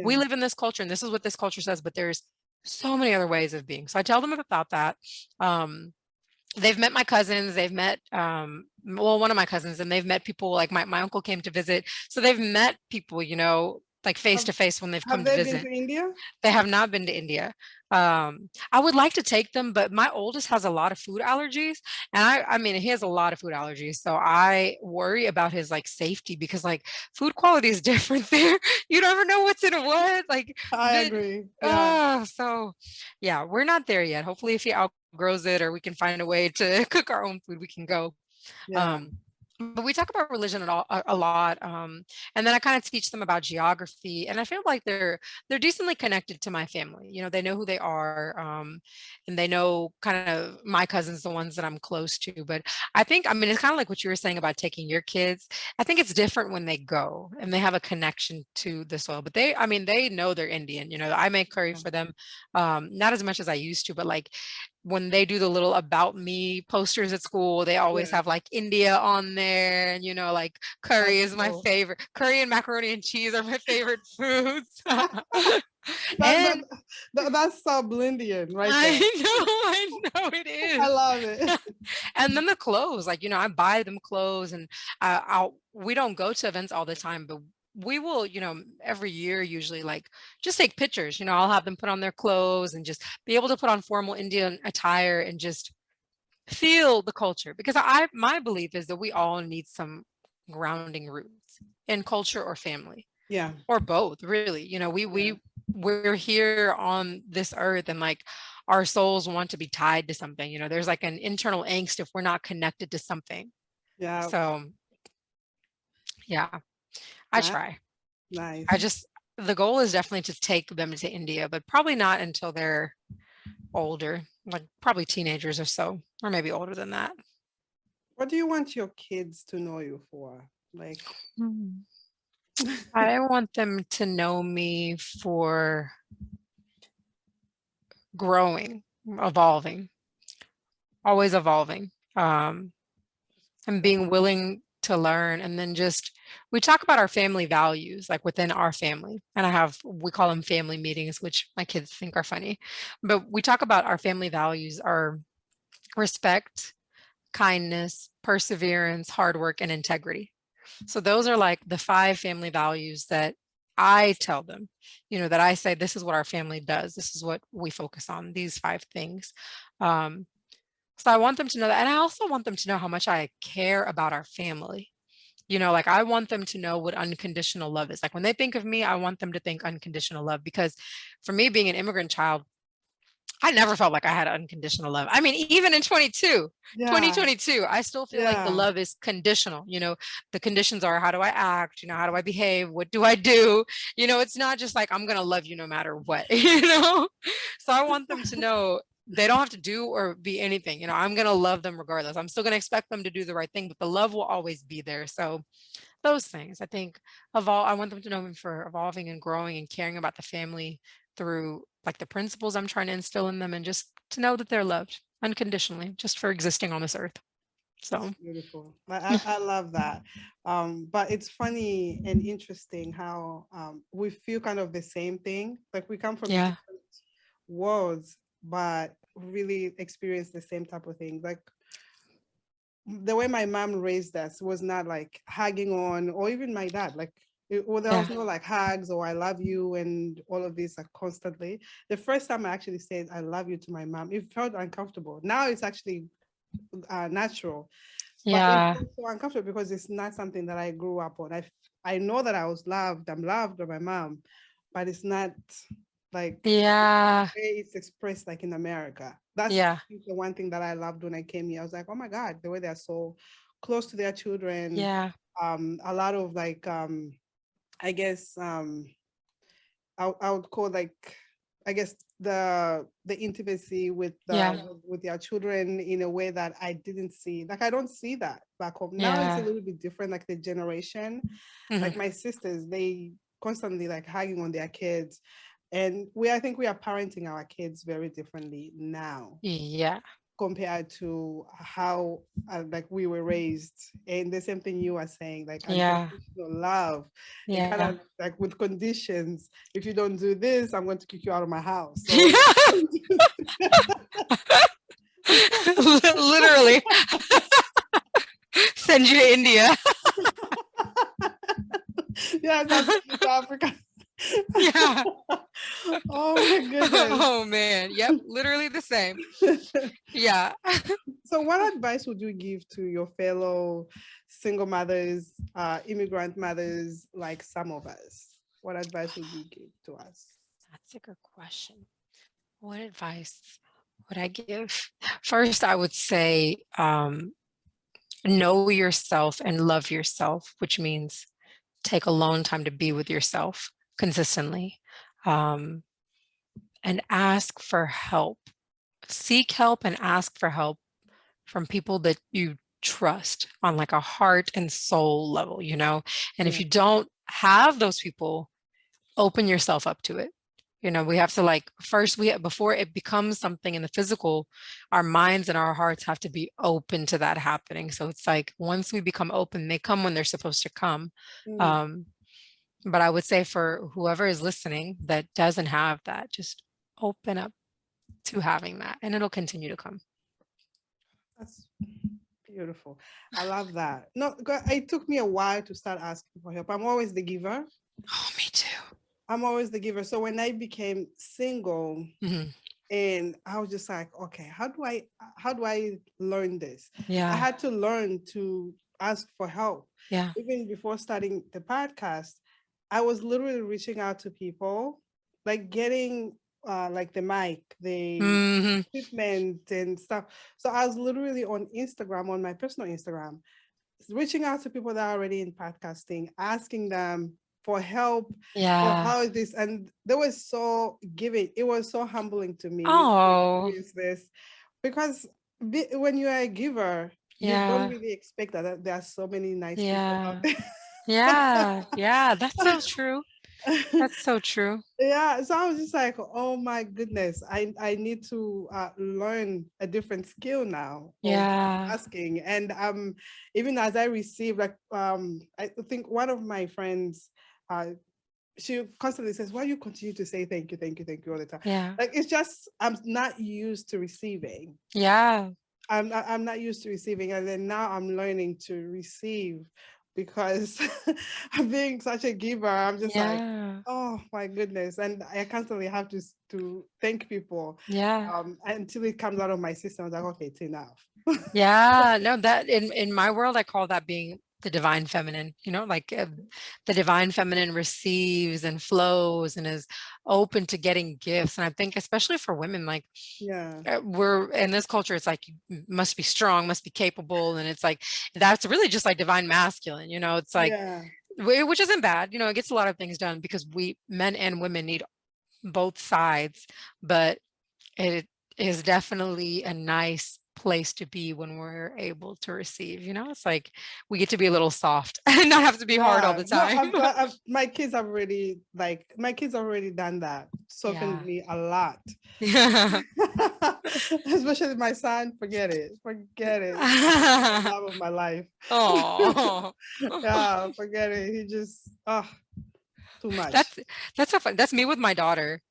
we Yeah. live in this culture and this is what this culture says, but there's so many other ways of being. So I tell them about that. They've met my cousins, they've met well, one of my cousins, and they've met people like my uncle came to visit. So they've met people, like face Have, to face when they've have come to they been visit. to India? They have not been to India. I would like to take them, but my oldest has a lot of food allergies. And I mean, he has a lot of food allergies. So I worry about his like safety because like food quality is different there. You never know what's in what. Like, I but, agree. Yeah. so yeah, we're not there yet. Hopefully, if he outgrows it or we can find a way to cook our own food, we can go. Yeah. Um, but we talk about religion a lot, and then I kind of teach them about geography, and I feel like they're decently connected to my family. They know who they are, and they know kind of my cousins, the ones that I'm close to. But I mean, it's kind of like what you were saying about taking your kids. I think it's different when they go and they have a connection to the soil. But I mean, they know they're Indian. I make curry Yeah. for them, not as much as I used to, but like when they do the little about me posters at school, they always Yeah. have like India on there. And, like curry That's is my cool. favorite. Curry and macaroni and cheese are my favorite foods. That, that, And that's so Blindian right I there. know it I is. love it. And then the clothes, like, I buy them clothes and we don't go to events all the time, but we will, every year usually like just take pictures, I'll have them put on their clothes and just be able to put on formal Indian attire and just feel the culture because my belief is that we all need some grounding roots in culture or family Yeah. or both really. Yeah. We're here on this earth and like our souls want to be tied to something. There's like an internal angst if we're not connected to something. Yeah. So yeah, I Nice. try. I Nice. just The goal is definitely to take them to India, but probably not until they're older, like probably teenagers or so, or maybe older than that. What do you want your kids to know you for? Like, Hmm. I want them to know me for growing, evolving, always evolving, and that's being willing to learn. And then just, we talk about our family values, like within our family. And we call them family meetings, which my kids think are funny. But we talk about our family values are respect, kindness, perseverance, hard work, and integrity. So those are like the 5 family values that I tell them, that I say, this is what our family does. This is what we focus on, these 5 things. Um, so I want them to know that. And I also want them to know how much I care about our family. Like I want them to know what unconditional love is. Like when they think of me, I want them to think unconditional love because for me, being an immigrant child, I never felt like I had unconditional love. I mean, even in yeah. 2022, I still feel like the Yeah. love is conditional. The conditions are how do I act? How do I behave? What do I do? It's not just like I'm going to love you no matter what, So I want them to know they don't have to do or be anything. I'm going to love them regardless. I'm still going to expect them to do the right thing, but the love will always be there. So those things, I think, I want them to know me for evolving and growing and caring about the family through like the principles I'm trying to instill in them and just to know that they're loved unconditionally just for existing on this earth. That's So beautiful. I love that. But it's funny and interesting how we feel kind of the same thing. Like we come from yeah, different worlds, but really experience the same type of thing. Like the way my mom raised us was not like hugging on, or even my dad. Like well, there yeah, was no like hugs or I love you and all of this like constantly. The first time I actually said I love you to my mom, it felt uncomfortable. Now it's actually natural, but it yeah, feels so uncomfortable because it's not something that I grew up on. I know that I was loved. I'm loved by my mom, but it's not like yeah, way it's expressed like in America. That's yeah, the one thing that I loved when I came here. I was like, oh my God, the way they're so close to their children. yeah, A lot of like I guess I would call like I guess the intimacy with yeah, with their children in a way that I didn't see. Like I don't see that back home. Now it's a yeah. little bit different, like the generation. Mhm. Like my sisters, constantly like hugging on their kids. And I think we are parenting our kids very differently now Yeah. compared to how like we were raised. And the same thing you were saying, like Yeah. unconditional love, and kind Yeah. of like with conditions. If you don't do this, I'm going to kick you out of my house. So Yeah. Literally send you to India. yeah, that's South Africa. Yeah. Oh my goodness. Oh man. Yep. Literally the same. Yeah. So, what advice would you give to your fellow single mothers, immigrant mothers, like some of us? What advice would you give to us? That's a good question. What advice would I give? First, I would say know yourself and love yourself, which means take alone time to be with yourself consistently, um, and ask for help. Seek help and ask for help from people that you trust on like a heart and soul level, you know? And if Yeah. you don't have those people, open yourself up to it. You know, we have to like first before it becomes something in the physical, our minds and our hearts have to be open to that happening. So it's like once we become open, they come when they're supposed to come. Mm, Um, but I would say for whoever is listening that doesn't have that, just open up to having that and it'll continue to come. that's beautiful. I love that. No, it took me a while to start asking for help. I'm always the giver. Oh, me too. I'm always the giver. So when I became single, Mhm. and I was just like, okay, how do I learn this? I Yeah. had to learn to ask for help. Yeah. Even before starting the podcast, I was literally reaching out to people, like getting like the mic, the Hmm. equipment and stuff. So I was literally on Instagram, on my personal Instagram, reaching out to people that are already in podcasting, asking them for help. Or Yeah. how is this? And they were so giving. It was so humbling to me to Oh, experience this because when you are a giver, you don't yeah. really expect that there are so many nice people out Yeah. there. Yeah. Yeah. That's so true. That's so true. Yeah, so I was just like, oh my goodness, I need to learn a different skill now of Yeah. asking. And even as I receive, like I think one of my friends, uh she constantly says, why you continue to say thank you all the time? Yeah. Like it's just I'm not used to receiving. Yeah. I'm not used to receiving, and then now I'm learning to receive because I'm being such a giver. I'm just like, Yeah. oh my goodness, and I constantly have to thank people Yeah. until it comes out of my system. I was like, okay, it's enough. Yeah, no, that in my world, I call that being the divine feminine, you know, like the divine feminine receives and flows and is open to getting gifts. And I think especially for women, like Yeah, we're in this culture, it's like you must be strong, must be capable. And it's like that's really just like divine masculine, you know, it's like yeah, which isn't bad, you know, it gets a lot of things done because we men and women need both sides, but it is definitely a nice place to be when we're able to receive, you know? It's like we get to be a little soft and not have to be hard all yeah. the No, time. my kids have already my kids already done that, softened Yeah. me a lot. Yeah. Especially my son, forget it. The love of my life. Oh. Yeah, forget it. He just too much. That's that's so fun. That's me with my daughter.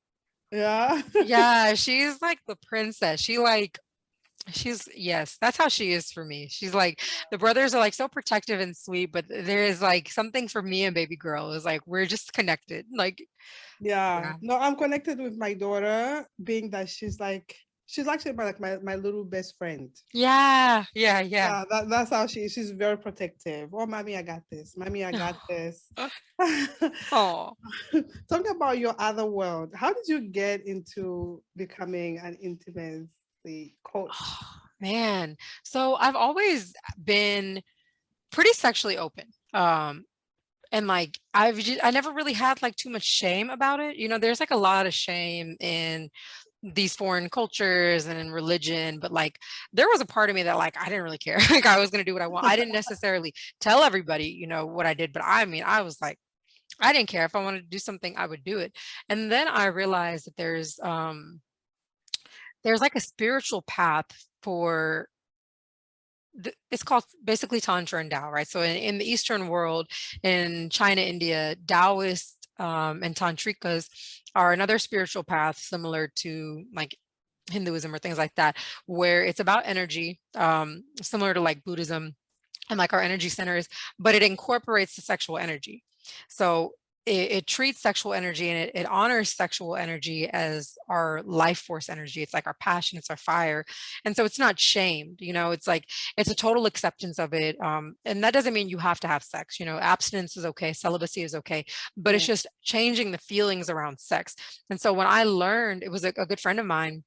Yeah. Yeah, she's like the princess. She's yes, that's how she is for me. She's like the brothers are like so protective and sweet, but there is like something for me and baby girl is like we're just connected. Like Yeah. yeah. No, I'm connected with my daughter, being that she's actually my little best friend. Yeah, yeah, yeah. That's how she's very protective. Oh, mommy, I got this. Mommy, I got this. Oh, Talking about your other world, how did you get into becoming an intimacy coach? man. So I've always been pretty sexually open. And like I never really had like too much shame about it. You know, there's like a lot of shame in these foreign cultures and in religion, but like there was a part of me that like I didn't really care. Like I was gonna do what I want. I didn't necessarily tell everybody, you know, what I did, but I mean, I was like, I didn't care. If I wanted to do something, I would do it. And then I realized that there's like a spiritual path for it's called basically Tantra and Tao, right? So in the Eastern world, in China, India, Taoist and Tantrikas are another spiritual path similar to like Hinduism or things like that, where it's about energy, similar to like Buddhism and like our energy centers, but it incorporates the sexual energy. So it treats sexual energy and it honors sexual energy as our life force energy. It's like our passion, it's our fire. And so it's not shamed, it's like it's a total acceptance of it. And that doesn't mean you have to have sex, abstinence is okay, celibacy is okay, but it's Yeah. just changing the feelings around sex. And so when I learned, it was a good friend of mine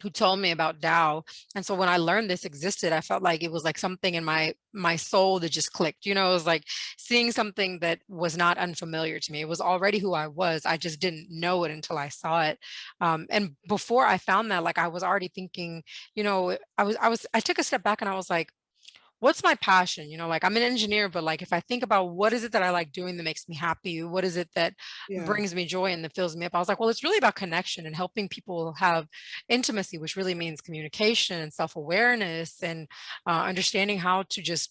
who told me about Tao. And so when I learned this existed, I felt like it was like something in my soul that just clicked. It was like seeing something that was not unfamiliar to me. It was already who I was. I just didn't know it until I saw it. And before I found that, like I was already thinking, I took a step back and I was like, what's my passion? Like I'm an engineer, but like if I think about what is it that I like doing that makes me happy, what is it that Yeah. brings me joy and that fills me up? I was like, well, it's really about connection and helping people have intimacy, which really means communication and self-awareness and understanding how to just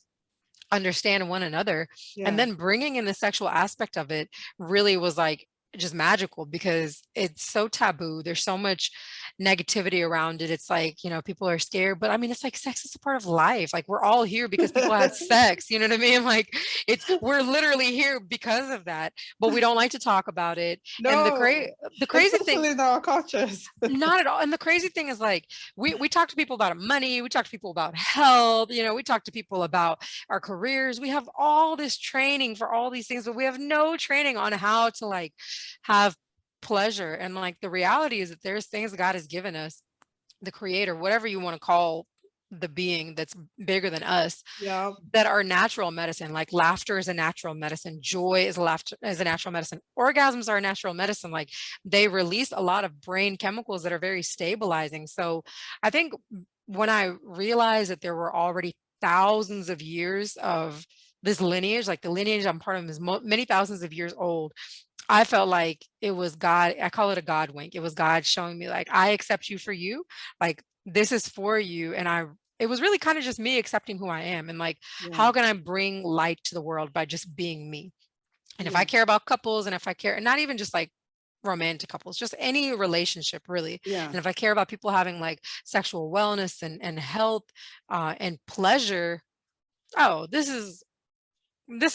understand one another. And Yeah. then bringing in the sexual aspect of it really was like just magical because it's so taboo. There's so much negativity around it. It's like, people are scared, but I mean, it's like sex is a part of life. Like we're all here because people had sex, you know what I mean? Like we're literally here because of that, but we don't like to talk about it. And No, the crazy thing, especially in our cultures. not at all. And the crazy thing is like we talk to people about money, we talk to people about health, we talk to people about our careers. We have all this training for all these things, but we have no training on how to like have pleasure. And like the reality is that there's things God has given us, the creator, whatever you want to call the being that's bigger than us, Yeah. that are natural medicine. Like laughter is a natural medicine, joy is a natural medicine, orgasms are a natural medicine. Like they release a lot of brain chemicals that are very stabilizing. So I think when I realized that there were already thousands of years of this lineage, like the lineage I'm part of is many thousands of years old, I felt like it was God. I call it a God wink. It was God showing me like, I accept you for you. Like this is for you. And it was really kind of just me accepting who I am and like, Yeah. how can I bring light to the world by just being me? And if I Yeah. care about couples and if I care, and not even just like romantic couples, just any relationship really. Yeah. And if I care about people having like sexual wellness and health and pleasure, oh, this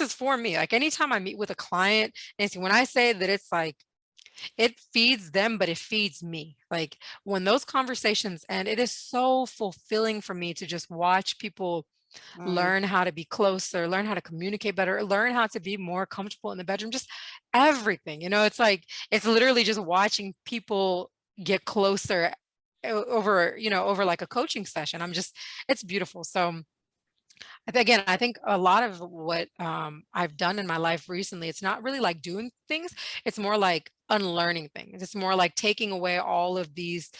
is for me. Like anytime I meet with a client, Nancy, when I say that it's like it feeds them, but it feeds me. Like when those conversations end, it is so fulfilling for me to just watch people Right. learn how to be closer, learn how to communicate better, learn how to be more comfortable in the bedroom, just everything. It's like it's literally just watching people get closer over like a coaching session. It's beautiful. So again, I think a lot of what I've done in my life recently, it's not really like doing things. It's more like unlearning things. It's more like taking away all of these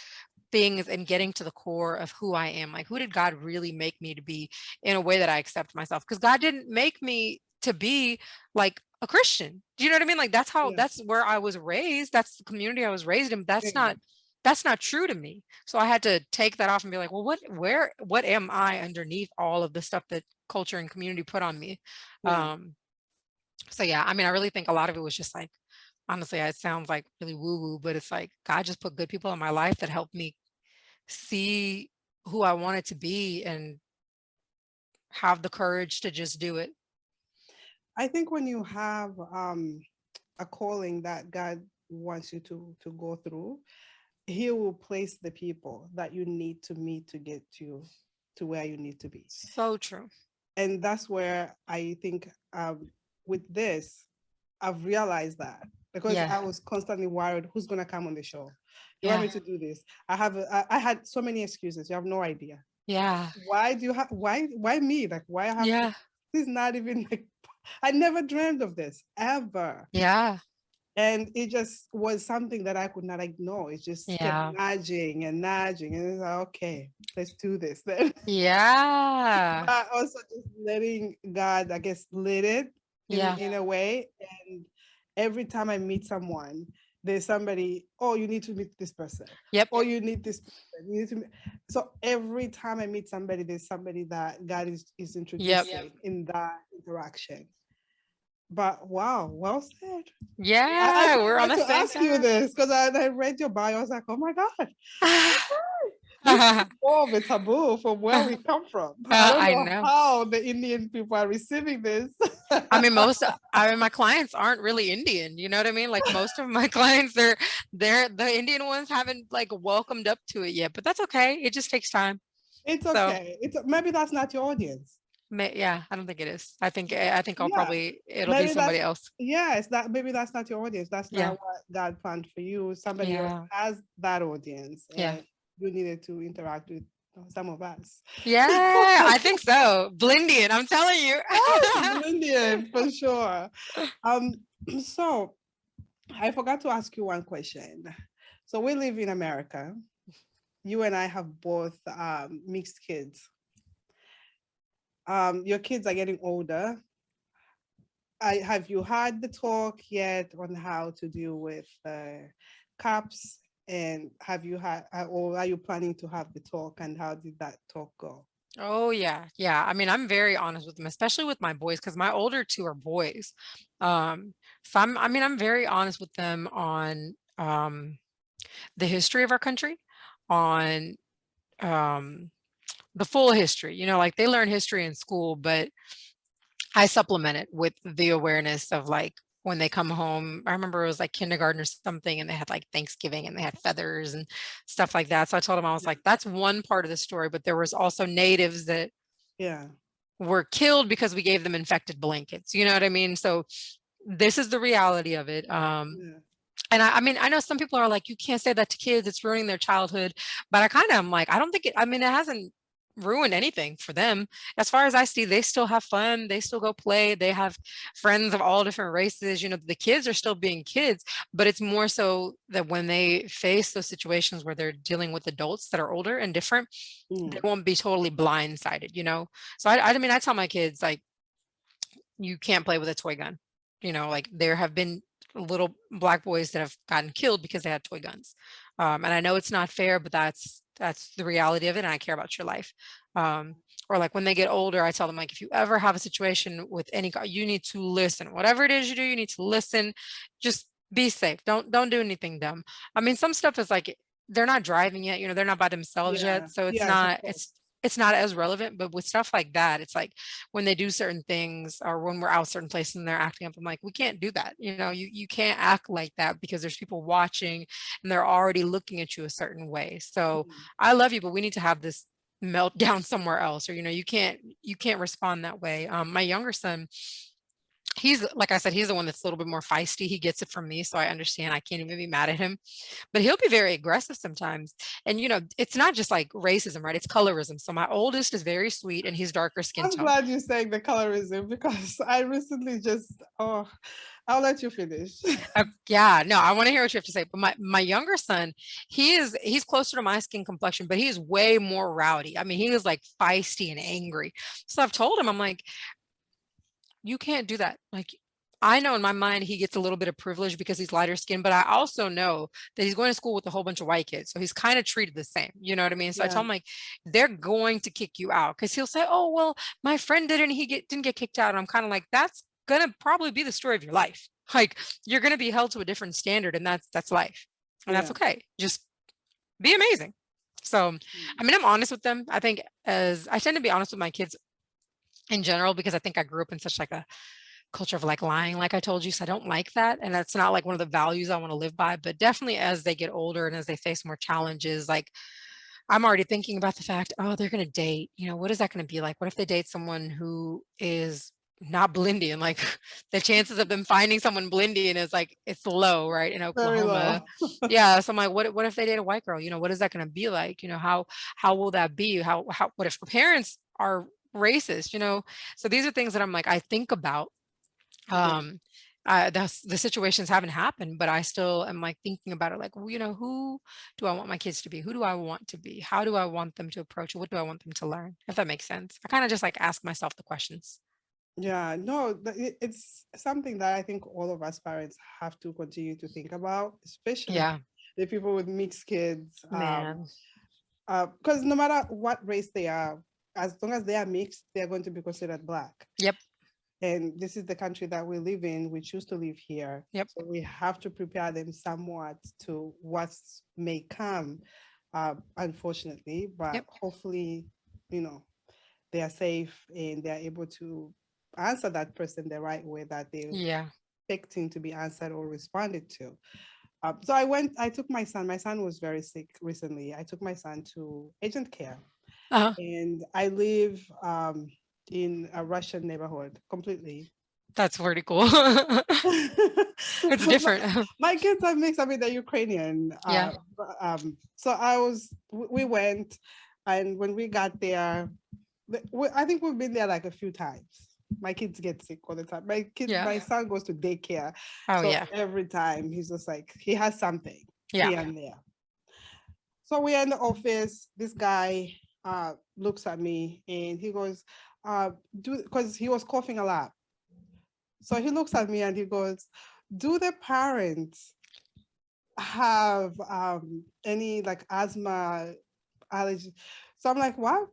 things and getting to the core of who I am. Like, who did God really make me to be in a way that I accept myself? Because God didn't make me to be like a Christian. Do you know what I mean? Like Yeah. that's where I was raised. That's the community I was raised in. Yeah. That's not true to me. So I had to take that off and be like, well, what am I underneath all of the stuff that culture and community put on me? Yeah. Um, so yeah, I mean, I really think a lot of it was just like, honestly, it sounds like really woo-woo, but it's like God just put good people in my life that helped me see who I wanted to be and have the courage to just do it. I think when you have a calling that God wants you to go through, He will place the people that you need to meet to get you to where you need to be. So true. And that's where I think with this, I've realized that because Yeah. I was constantly worried who's going to come on the show. You want Yeah. me to do this? I had so many excuses. You have no idea. Yeah. Why do you have why me? Like why I have to? Yeah. This is not even like I never dreamed of this ever. Yeah. And it just was something that I could not ignore. It just kept Yeah. nudging and nudging. And it's like, okay, let's do this then. Yeah. But also just letting God, I guess, lead it Yeah. in a way. And every time I meet someone, there's somebody, oh, you need to meet this person. Yep. Or you need this person. You need to meet. So every time I meet somebody, there's somebody that God is Yep. introducing in that interaction. But wow, well said. I Yeah, we're on forgot the to same ask you time. this because I read your bio. I was like, oh my God, this is more of a taboo from where we come from. I don't I know know. how the Indian people are receiving this. I mean, my clients aren't really Indian. You know what I mean? Like most of my clients, they're the Indian ones haven't like welcomed up to it yet, but that's okay. It just takes time. It's So okay. It's maybe that's not your audience. yeah, I don't think it is. I think Yeah, it'll be maybe somebody that's else. yes. That maybe that's not your audience. That's not Yeah. what God planned for you. Somebody else Yeah. has that audience, Yeah. and you needed to interact with some of us. Yeah, I think so. Blindian, I'm telling you. Blindian for sure. Um, so I forgot to ask you one question. So we live in America. You and I have both mixed kids. Your kids are getting older. Have you had the talk yet on how to deal with caps? And have you had, or are you planning to have the talk? And how did that talk go? Oh yeah, yeah. I mean, I'm very honest with them, especially with my boys, because my older two are boys. So I'm very honest with them on the history of our country, on um the full history. Like they learn history in school, but I supplement it with the awareness of like when they come home. I remember it was like kindergarten or something, and they had like Thanksgiving and they had feathers and stuff like that. So I told them, I was like, that's one part of the story, but there was also natives that Yeah. were killed because we gave them infected blankets. You know what I mean? So this is the reality of it. Yeah. And I mean, I know some people are like, you can't say that to kids, it's ruining their childhood. But I kind of am like, I don't think it, I mean, it hasn't ruined anything for them. As far as I see, they still have fun, they still go play, they have friends of all different races. The kids are still being kids, but it's more so that when they face those situations where they're dealing with adults that are older and different, they Mm. won't be totally blindsided. So I mean, I tell my kids, like, you can't play with a toy gun. Like there have been little black boys that have gotten killed because they had toy guns. And I know it's not fair, but that's the reality of it. And I care about your life. Or like when they get older, I tell them, like, if you ever have a situation with you need to listen. Whatever it is you do, you need to listen. Just be safe. Don't do anything dumb. I mean, some stuff is like they're not driving yet, they're not by themselves Yeah. yet. So it's Yes, of not, course. it's not as relevant. But with stuff like that, it's like when they do certain things or when we're out certain places and they're acting up, I'm like, we can't do that. You can't act like that because there's people watching and they're already looking at you a certain way. So Mm. I love you, but we need to have this meltdown somewhere else, or you can't respond that way. My younger son, he's, like I said, he's the one that's a little bit more feisty. He gets it from me, so I understand. I can't even be mad at him, but he'll be very aggressive sometimes. And it's not just like racism, right? It's colorism. So my oldest is very sweet and he's darker skin I'm tone. glad you're saying the colorism because I recently just, oh, I'll let you finish. Yeah, no, I want to hear what you have to say. But my younger son, he's closer to my skin complexion, but he's way more rowdy. I mean, he is like feisty and angry. So I've told him, I'm like, you can't do that. Like, I know in my mind he gets a little bit of privilege because he's lighter skinned, but I also know that he's going to school with a whole bunch of white kids. So he's kind of treated the same. You know what I mean? So I Yeah. told him, like, they're going to kick you out because he'll say, oh, well, my friend didn't, didn't get kicked out. And I'm kind of like, that's gonna probably be the story of your life. Like, you're gonna be held to a different standard, and that's life. And that's Yeah. okay. Just be amazing. So I Mm. mean, I'm honest with them. I think as I tend to be honest with my kids in general because I think I grew up in such like a culture of like lying, like I told you. So I don't like that. And that's not like one of the values I want to live by. But definitely as they get older and as they face more challenges, like I'm already thinking about the fact, oh, they're going to date. What is that going to be like? What if they date someone who is not Blindian? Like the chances of them finding someone Blindian is like, it's low, right? In Very Oklahoma. low. Yeah. So I'm like, what if they date a white girl? What is that going to be like? How will that be? What if her parents are racist? So these are things that I'm like, I think about. Yeah. The situations haven't happened, but I still am like thinking about it, like, well, who do I want my kids to be? Who do I want to be? How do I want them to approach it? What do I want them to learn? If that makes sense. I kind of just like ask myself the questions. Yeah, no, it's something that I think all of us parents have to continue to think about, especially Yeah, the people with mixed kids. man. Because no matter what race they are, as long as they are mixed, they're going to be considered Black. Yep, And this is the country that we live in. We choose to live here. yep, So we have to prepare them somewhat to what may come, unfortunately. But yep. hopefully, you know, they are safe and they're able to answer that person the right way that they're Yeah. expecting to be answered or responded to. So I took my son was very sick recently. I took my son to agent care, Uh-huh. and I live in a Russian neighborhood completely. That's pretty cool. It's my, different. my kids are mixed. I mean, they're Ukrainian. Yeah, So we went, and when we got there, I think we've been there like a few times. My kids get sick all the time. yeah. My son goes to daycare, Oh, so yeah, every time he's just like he has something yeah. here and there. So we're in the office. This guy looks at me and he goes, "Do," because he was coughing a lot. So he looks at me and he goes, "Do the parents have any like asthma allergy?" So I'm like, "What?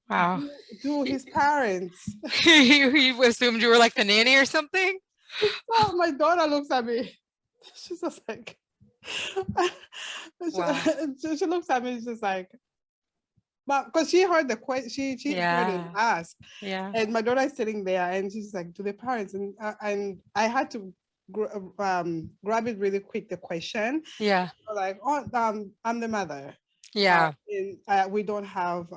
Wow. Do his parents?" You assumed you were like the nanny or something? So my daughter looks at me. She's just like, Wow. she looks at me. She's just like, but because she heard the question, she heard it Yeah, asked, yeah, and my daughter is sitting there, and she's like, "Do the parents?" And I had to grab it really quick. The question, yeah, like, "Oh, I'm the mother. yeah, We don't have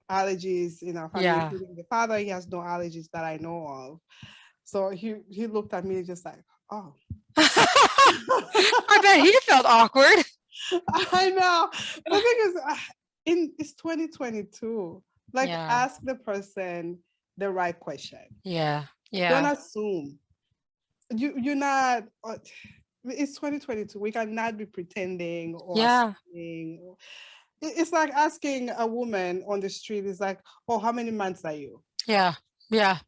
allergies in our family, yeah. including the father. He has no allergies that I know of." So he looked at me just like, "Oh." I bet he felt awkward. I know. The thing is, it's 2022. Like, Yeah, ask the person the right question. yeah, Don't yeah, assume. You're not. It's 2022. We cannot be pretending or yeah, assuming. It's like asking a woman on the street. It's like, "Oh, how many months are you?" yeah, yeah,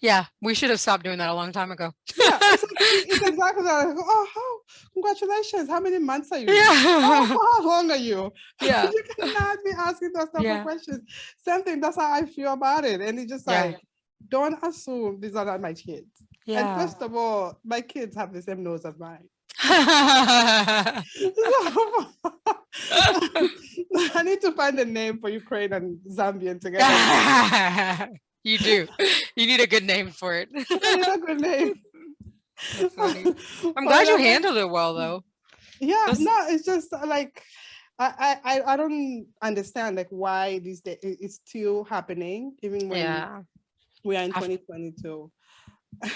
yeah. We should have stopped doing that a long time ago. Yeah, it's like it's exactly that. Like, "Oh, congratulations! How many months are you? Oh, Yeah, for how long are you?" yeah, You cannot be asking those type of yeah, questions. Same thing. That's how I feel about it. And it's just yeah, like, don't assume these are not my kids. And yeah. first of all, my kids have the same nose as mine. I need to find a name for Ukraine and Zambian together. You do. You need a good name for it. I need a good name. That's funny. I'm But glad you yeah, handled it well, though. yeah, Those, no, it's just like I don't understand like why these days it's still happening even when yeah, we are in I've- 2022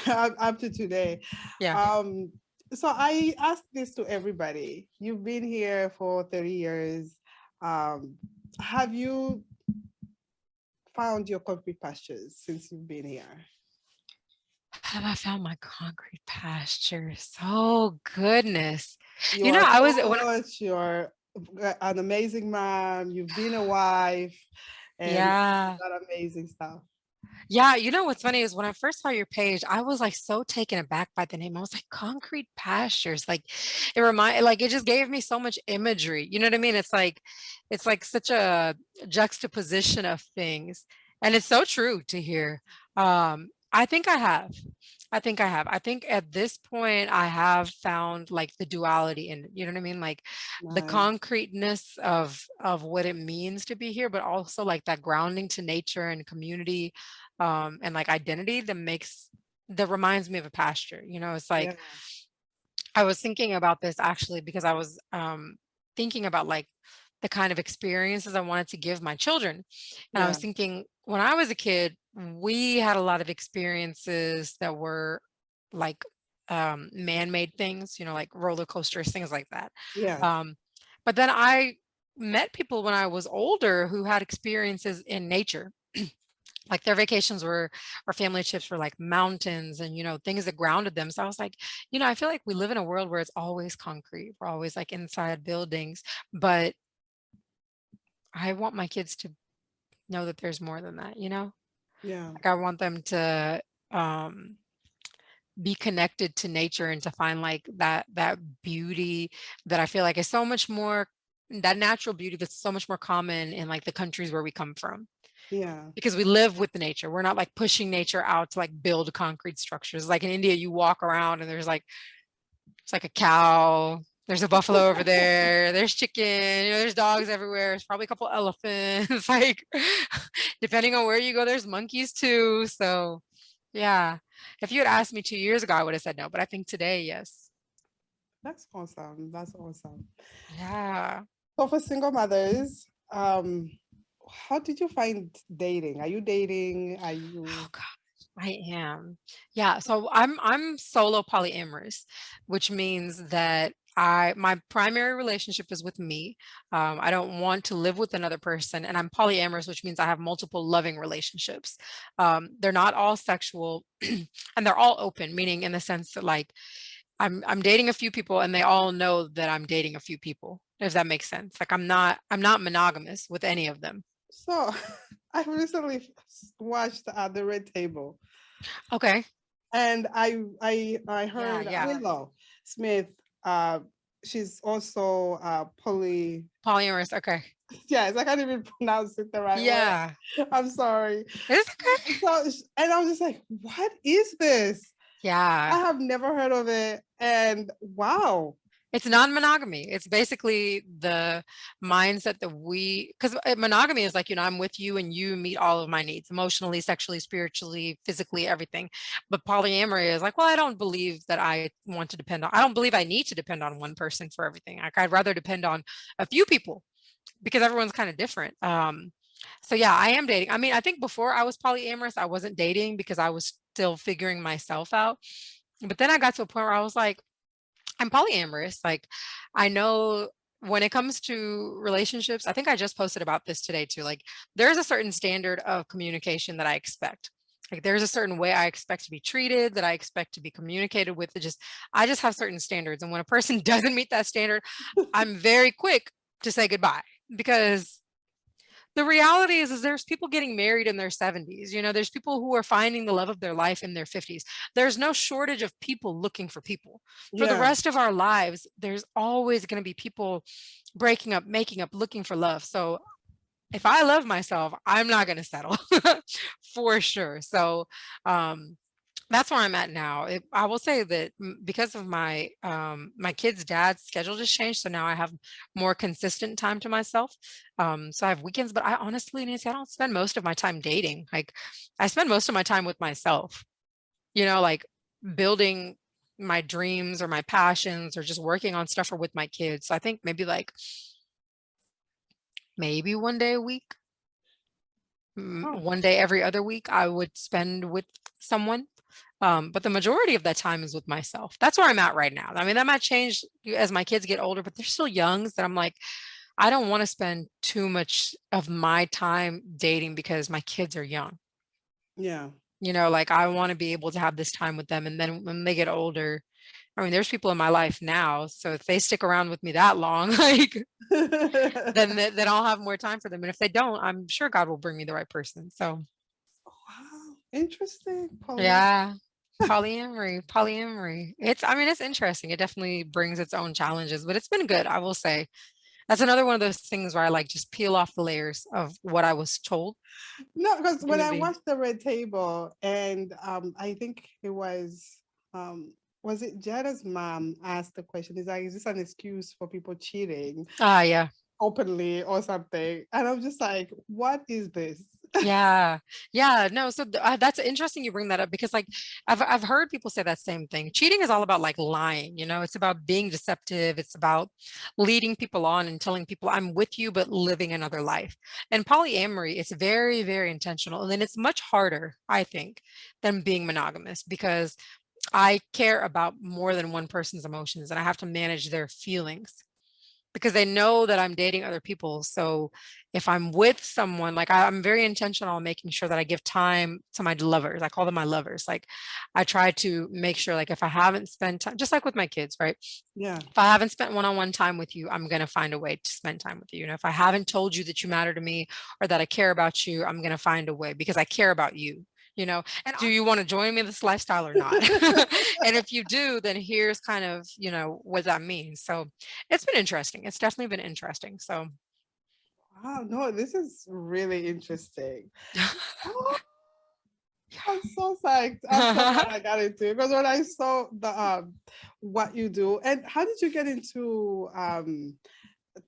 up to today. yeah. Um, so I ask this to everybody. You've been here for 30 years. Um, have you found your concrete pastures since you've been here? Have I found my concrete pastures? Oh goodness. You You know, are a I was when coach, you're an amazing mom, you've been a wife, and all yeah. that amazing stuff. Yeah, you know what's funny is when I first saw your page, I was like so taken aback by the name. I was like, concrete pastures. Like it just gave me so much imagery. You know what I mean? It's like such a juxtaposition of things. And it's so true to hear. I think I have. I think I have. I think at this point I have found like the duality in it. You know what I mean? Like the Nice. concreteness of what it means to be here, but also like that grounding to nature and community and like identity that reminds me of a pasture. You know, it's Yeah, like I was thinking about this actually because I was thinking about like the kind of experiences I wanted to give my children. And I yeah, was thinking when I was a kid, we had a lot of experiences that were like man-made things, you know, like roller coasters, things like that. yes, Um, but then I met people when I was older who had experiences in nature, like their vacations were or family trips were like mountains and you know things that grounded them. So I was like, you know, I feel like we live in a world where it's always concrete, we're always like inside buildings, but I want my kids to know that there's more than that, you know. Yeah. Like I want them to um be connected to nature and to find like that beauty that I feel like is so much more, that natural beauty that's so much more common in like the countries where we come from, Yeah. because we live with the nature. We're not like pushing nature out to like build concrete structures. Like in India, you walk around and there's like, it's like a cow, there's a buffalo over there, there's chicken, there's dogs everywhere, there's probably a couple elephants. Like depending on where you go, there's monkeys too. So yeah, if you had asked me 2 years ago, I would have said no, but I think today, yes. That's awesome. That's awesome. Yeah. So for single mothers, how did you find dating? Are you dating? Are Oh you gosh, I am. Yeah, so I'm solo polyamorous, which means that my primary relationship is with me. I don't want to live with another person, and I'm polyamorous, which means I have multiple loving relationships. They're not all sexual, and they're all open, meaning in the sense that like I'm dating a few people, and they all know that I'm dating a few people, if that makes sense. Like I'm not monogamous with any of them. so I recently watched The Red Table, Okay. and I Yeah, heard yeah. Willow Smith. Uh, she's also Polyamorous. Okay. yes, I can't even pronounce it the right way. Yeah. I'm sorry. It's okay. So, and I was just like, what is this? Yeah. I have never heard of it. And wow. It's non-monogamy. It's basically the mindset that because monogamy is like, I'm with you and you meet all of my needs, emotionally, sexually, spiritually, physically, everything. But polyamory is like, well, I don't believe that I don't believe I need to depend on one person for everything. Like I'd rather depend on a few people because everyone's kind of different. So yeah, I am dating. I mean, I think before I was polyamorous, I wasn't dating because I was still figuring myself out. But then I got to a point where I was like, I'm polyamorous. Like, I know when it comes to relationships, I think I just posted about this today too. Like, there's a certain standard of communication that I expect. Like, there's a certain way I expect to be treated, that I expect to be communicated with. I just have certain standards. And when a person doesn't meet that standard, I'm very quick to say goodbye because the reality is there's people getting married in their 70s. There's people who are finding the love of their life in their 50s. There's no shortage of people looking for people. For the Yeah. rest of our lives, there's always going to be people breaking up, making up, looking for love. So if I love myself, I'm not going to settle for sure. So um that's where I'm at now. I will say that because of my kid's dad's schedule just changed, so now I have more consistent time to myself. So I have weekends, but I honestly, Nancy, I don't spend most of my time dating. Like I spend most of my time with myself, like building my dreams or my passions or just working on stuff or with my kids. So I think maybe one day a week, Oh, one day every other week, I would spend with someone. But the majority of that time is with myself. That's where I'm at right now. I mean, that might change as my kids get older, but they're still young. So I'm like, I don't want to spend too much of my time dating because my kids are young. yeah. Like I want to be able to have this time with them. And then when they get older, I mean, there's people in my life now. So if they stick around with me that long, like then I'll have more time for them. And if they don't, I'm sure God will bring me the right person. So Wow. Interesting. Polyamory. yeah. Polyamory. I mean, it's interesting. It definitely brings its own challenges, but it's been good, I will say. That's another one of those things where I like just peel off the layers of what I was told No, because it when would I be. watched The Red Table, and I think it was it Jada's mom asked the question, is like, is this an excuse for people cheating Ah, yeah. openly or something? And I'm just like, what is this? Yeah. Yeah. No, so that's interesting you bring that up because like I've heard people say that same thing. Cheating is all about like lying, it's about being deceptive. It's about leading people on and telling people I'm with you, but living another life. And polyamory, it's very, very intentional. And then it's much harder, I think, than being monogamous because I care about more than one person's emotions and I have to manage their feelings. because they know that I'm dating other people. So if I'm with someone, like I'm very intentional on making sure that I give time to my lovers. I call them my lovers. Like I try to make sure, like if I haven't spent time, just like with my kids, right? Yeah. If I haven't spent one-on-one time with you, I'm going to find a way to spend time with you. You know, if I haven't told you that you matter to me or that I care about you, I'm going to find a way because I care about you. You know, and do you want to join me in this lifestyle or not? And if you do, then here's kind of, you know, what that means. So it's been interesting. It's definitely been interesting. So Wow, no, this is really interesting. Oh, I'm so psyched. I'm so glad I got into it because when I saw the what you do, and how did you get into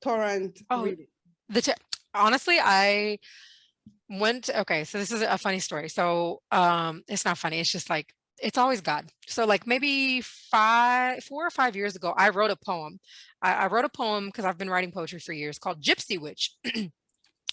torrent oh, reading? honestly, I went, okay, so this is a funny story. So it's not funny, it's just like it's always God. So like maybe 4 or 5 years ago, I wrote a poem. I wrote a poem because I've been writing poetry for years called Gypsy Witch.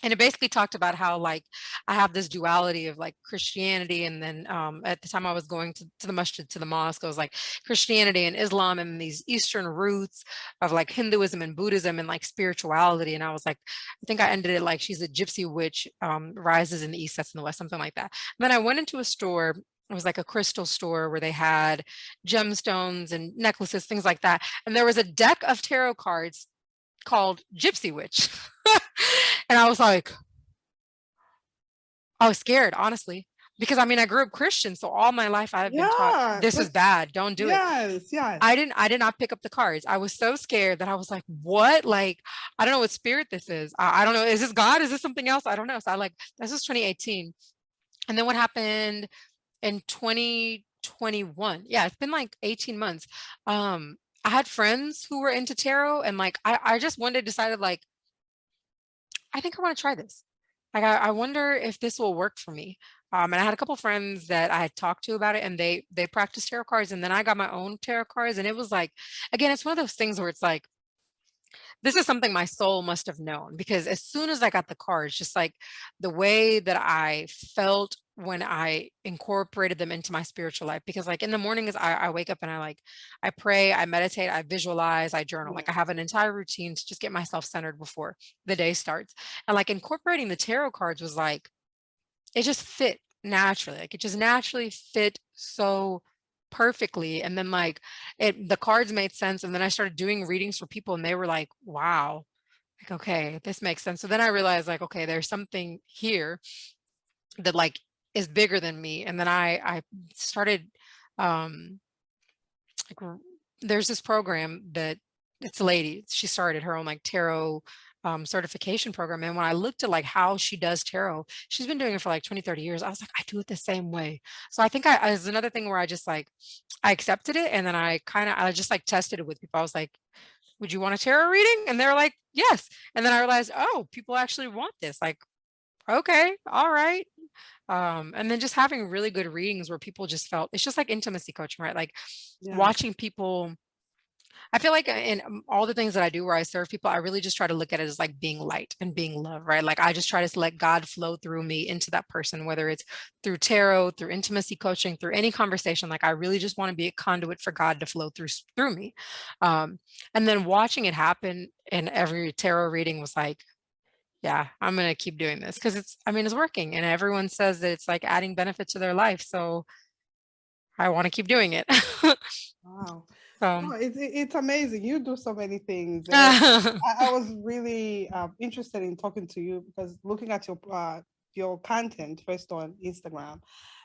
And it basically talked about how like I have this duality of like Christianity, and then at the time I was going to the masjid, to the mosque, I was like Christianity and Islam and these Eastern roots of like Hinduism and Buddhism and like spirituality. And I was like, I think I ended it like she's a gypsy witch, rises in the east, sets in the west, something like that. And then I went into a store. It was like a crystal store where they had gemstones and necklaces, things like that. And there was a deck of tarot cards called Gypsy Witch. And I was like, I was scared, honestly, because I mean, I grew up Christian, so all my life I have been taught Yeah, this is that's bad, don't do it. yes, yes. I did not pick up the cards. I was so scared that I was like, what? Like, I don't know what spirit this is. I don't know. Is this God? Is this something else? I don't know. So I like, this was 2018. And then what happened in 2021? Yeah, it's been like 18 months. I had friends who were into tarot, and like I just one day decided like I think I want to try this. Like, I wonder if this will work for me. And I had a couple friends that I had talked to about it, and they practiced tarot cards, and then I got my own tarot cards, and it was like, again, it's one of those things where it's like, this is something my soul must have known, because as soon as I got the cards, just like the way that I felt when I incorporated them into my spiritual life, because like in the mornings I wake up and I pray, I meditate, I visualize, I journal. Yeah. Like I have an entire routine to just get myself centered before the day starts. And like incorporating the tarot cards was like, it just fit naturally. Like it just naturally fit so perfectly. And then like the cards made sense. And then I started doing readings for people and they were like, wow, like, okay, this makes sense. So then I realized like, okay, there's something here that like is bigger than me. And then I started um like there's this program that it's a lady, she started her own like tarot certification program. And when I looked at like how she does tarot, she's been doing it for like 20, 30 years. I was like, I do it the same way. So I think as another thing where I just like, I accepted it. And then I just like tested it with people. I was like, would you want a tarot reading? And they're like, yes. And then I realized, oh, people actually want this. Like, okay, all right. And then just having really good readings where people just felt it's just like intimacy coaching, right? Like Yeah. watching people. I feel like in all the things that I do where I serve people, I really just try to look at it as like being light and being love, right? Like I just try to let God flow through me into that person, whether it's through tarot, through intimacy coaching, through any conversation. Like I really just want to be a conduit for God to flow through me. Um, and then watching it happen in every tarot reading was like, yeah, I'm gonna keep doing this because I mean, it's working, and everyone says that it's like adding benefit to their life. So I want to keep doing it. Wow. So, No, it's amazing. You do so many things, and I was really interested in talking to you because looking at your content first on Instagram,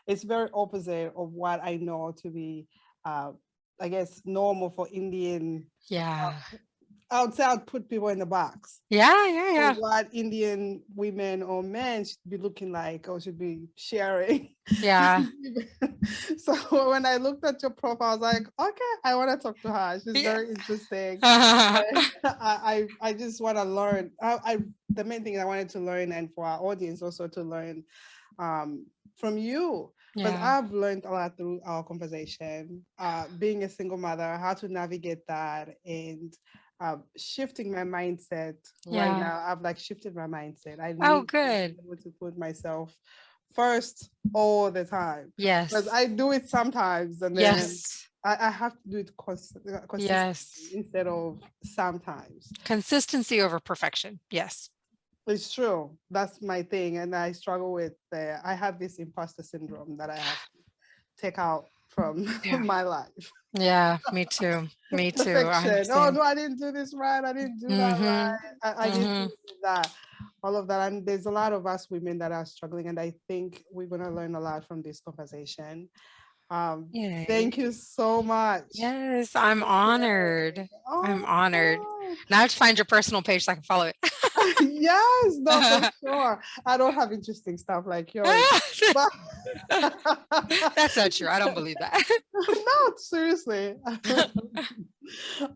it's very opposite of what I know to be, uh, I guess, normal for Indian. yeah, Uh, I would say I'd put people in the box yeah, yeah, for yeah, what Indian women or men should be looking like or should be sharing. yeah. So when I looked at your profile, I was like, okay, I want to talk to her. She's Yeah. very interesting. I just want to learn. The main thing I wanted to learn, and for our audience also to learn from you, because Yeah, I've learned a lot through our conversation. Being a single mother, how to navigate that, and shifting my mindset right yeah. now. I've like shifted my mindset. I Oh, need to be good. able to put myself first all the time. Because Yes. I do it sometimes and then Yes. I have to do it consistently Yes. instead of sometimes. Consistency over perfection. Yes. It's true. That's my thing. And I struggle with I have this imposter syndrome that I have to take out from Yeah. my life. Yeah. Me too. Me too. I Perfection. Oh understand. no, I didn't do this right. I didn't do that Mm-hmm. right. I didn't Mm-hmm. do that. All of that. And there's a lot of us women that are struggling. And I think we're gonna learn a lot from this conversation. Yay. Thank you so much Yes, I'm for sharing. honored. I'm honored. Oh Now I have to find your personal page so I can follow it. yes, no, for sure. I don't have interesting stuff like yours, but That's not true. I don't believe that. no, seriously.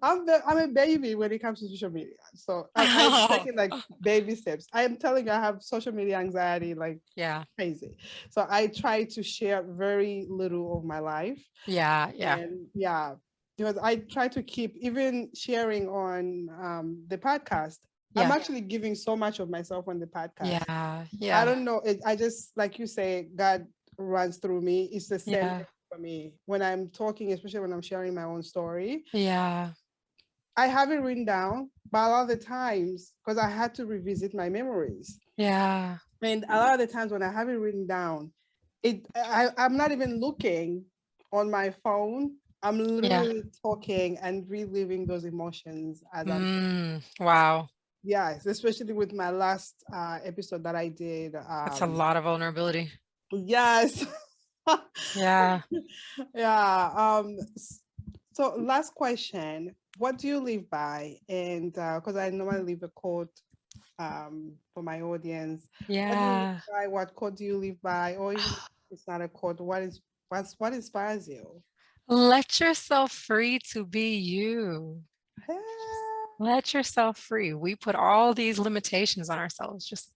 I'm a baby when it comes to social media. So I'm Oh, taking like baby steps. I am telling you, I have social media anxiety like yeah. crazy. So I try to share very little of my life. Yeah. Yeah. And yeah, because I try to keep even sharing on the podcast. I'm Yeah. actually giving so much of myself on the podcast. Yeah. I Yeah. don't know. I just, like you say, God runs through me. It's the same Yeah. thing for me when I'm talking, especially when I'm sharing my own story. Yeah. I have it written down, but a lot of the times, because I had to revisit my memories. Yeah. And a lot of the times when I have it written down, I'm not even looking on my phone. I'm Yeah. literally talking and reliving those emotions as I'm Wow. yes, especially with my last episode that I did. That's a lot of vulnerability. Yes. Yeah. Yeah. So last question. What do you live by? And because I normally leave a quote for my audience. What do you live Yeah. by? What quote do you live by? Or even if it's not a quote, what inspires you? Let yourself free to be you. Let yourself free. We put all these limitations on ourselves. Just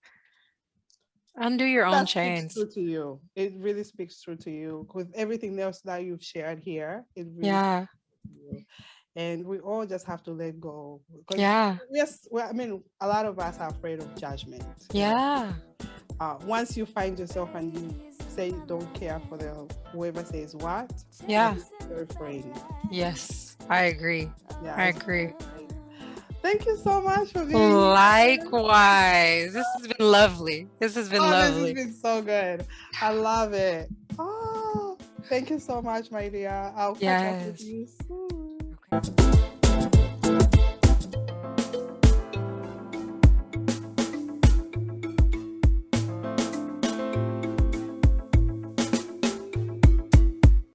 undo your own That speaks chains. true to you. It really speaks true to you. With everything else that you've shared here, it really Yeah. speaks to you. And we all just have to let go. Because Yeah. yes, well, I mean, a lot of us are afraid of judgment. Yeah. Once you find yourself and you say you don't care for the whoever says what, Yeah. you're afraid. Yes. I agree. Yeah, I agree. thank you so much for being here. Likewise. This has been lovely. This has been Oh, this has lovely. been so good. I love it. Oh, thank you so much, my dear. I'll catch up with Yes. you soon. Okay.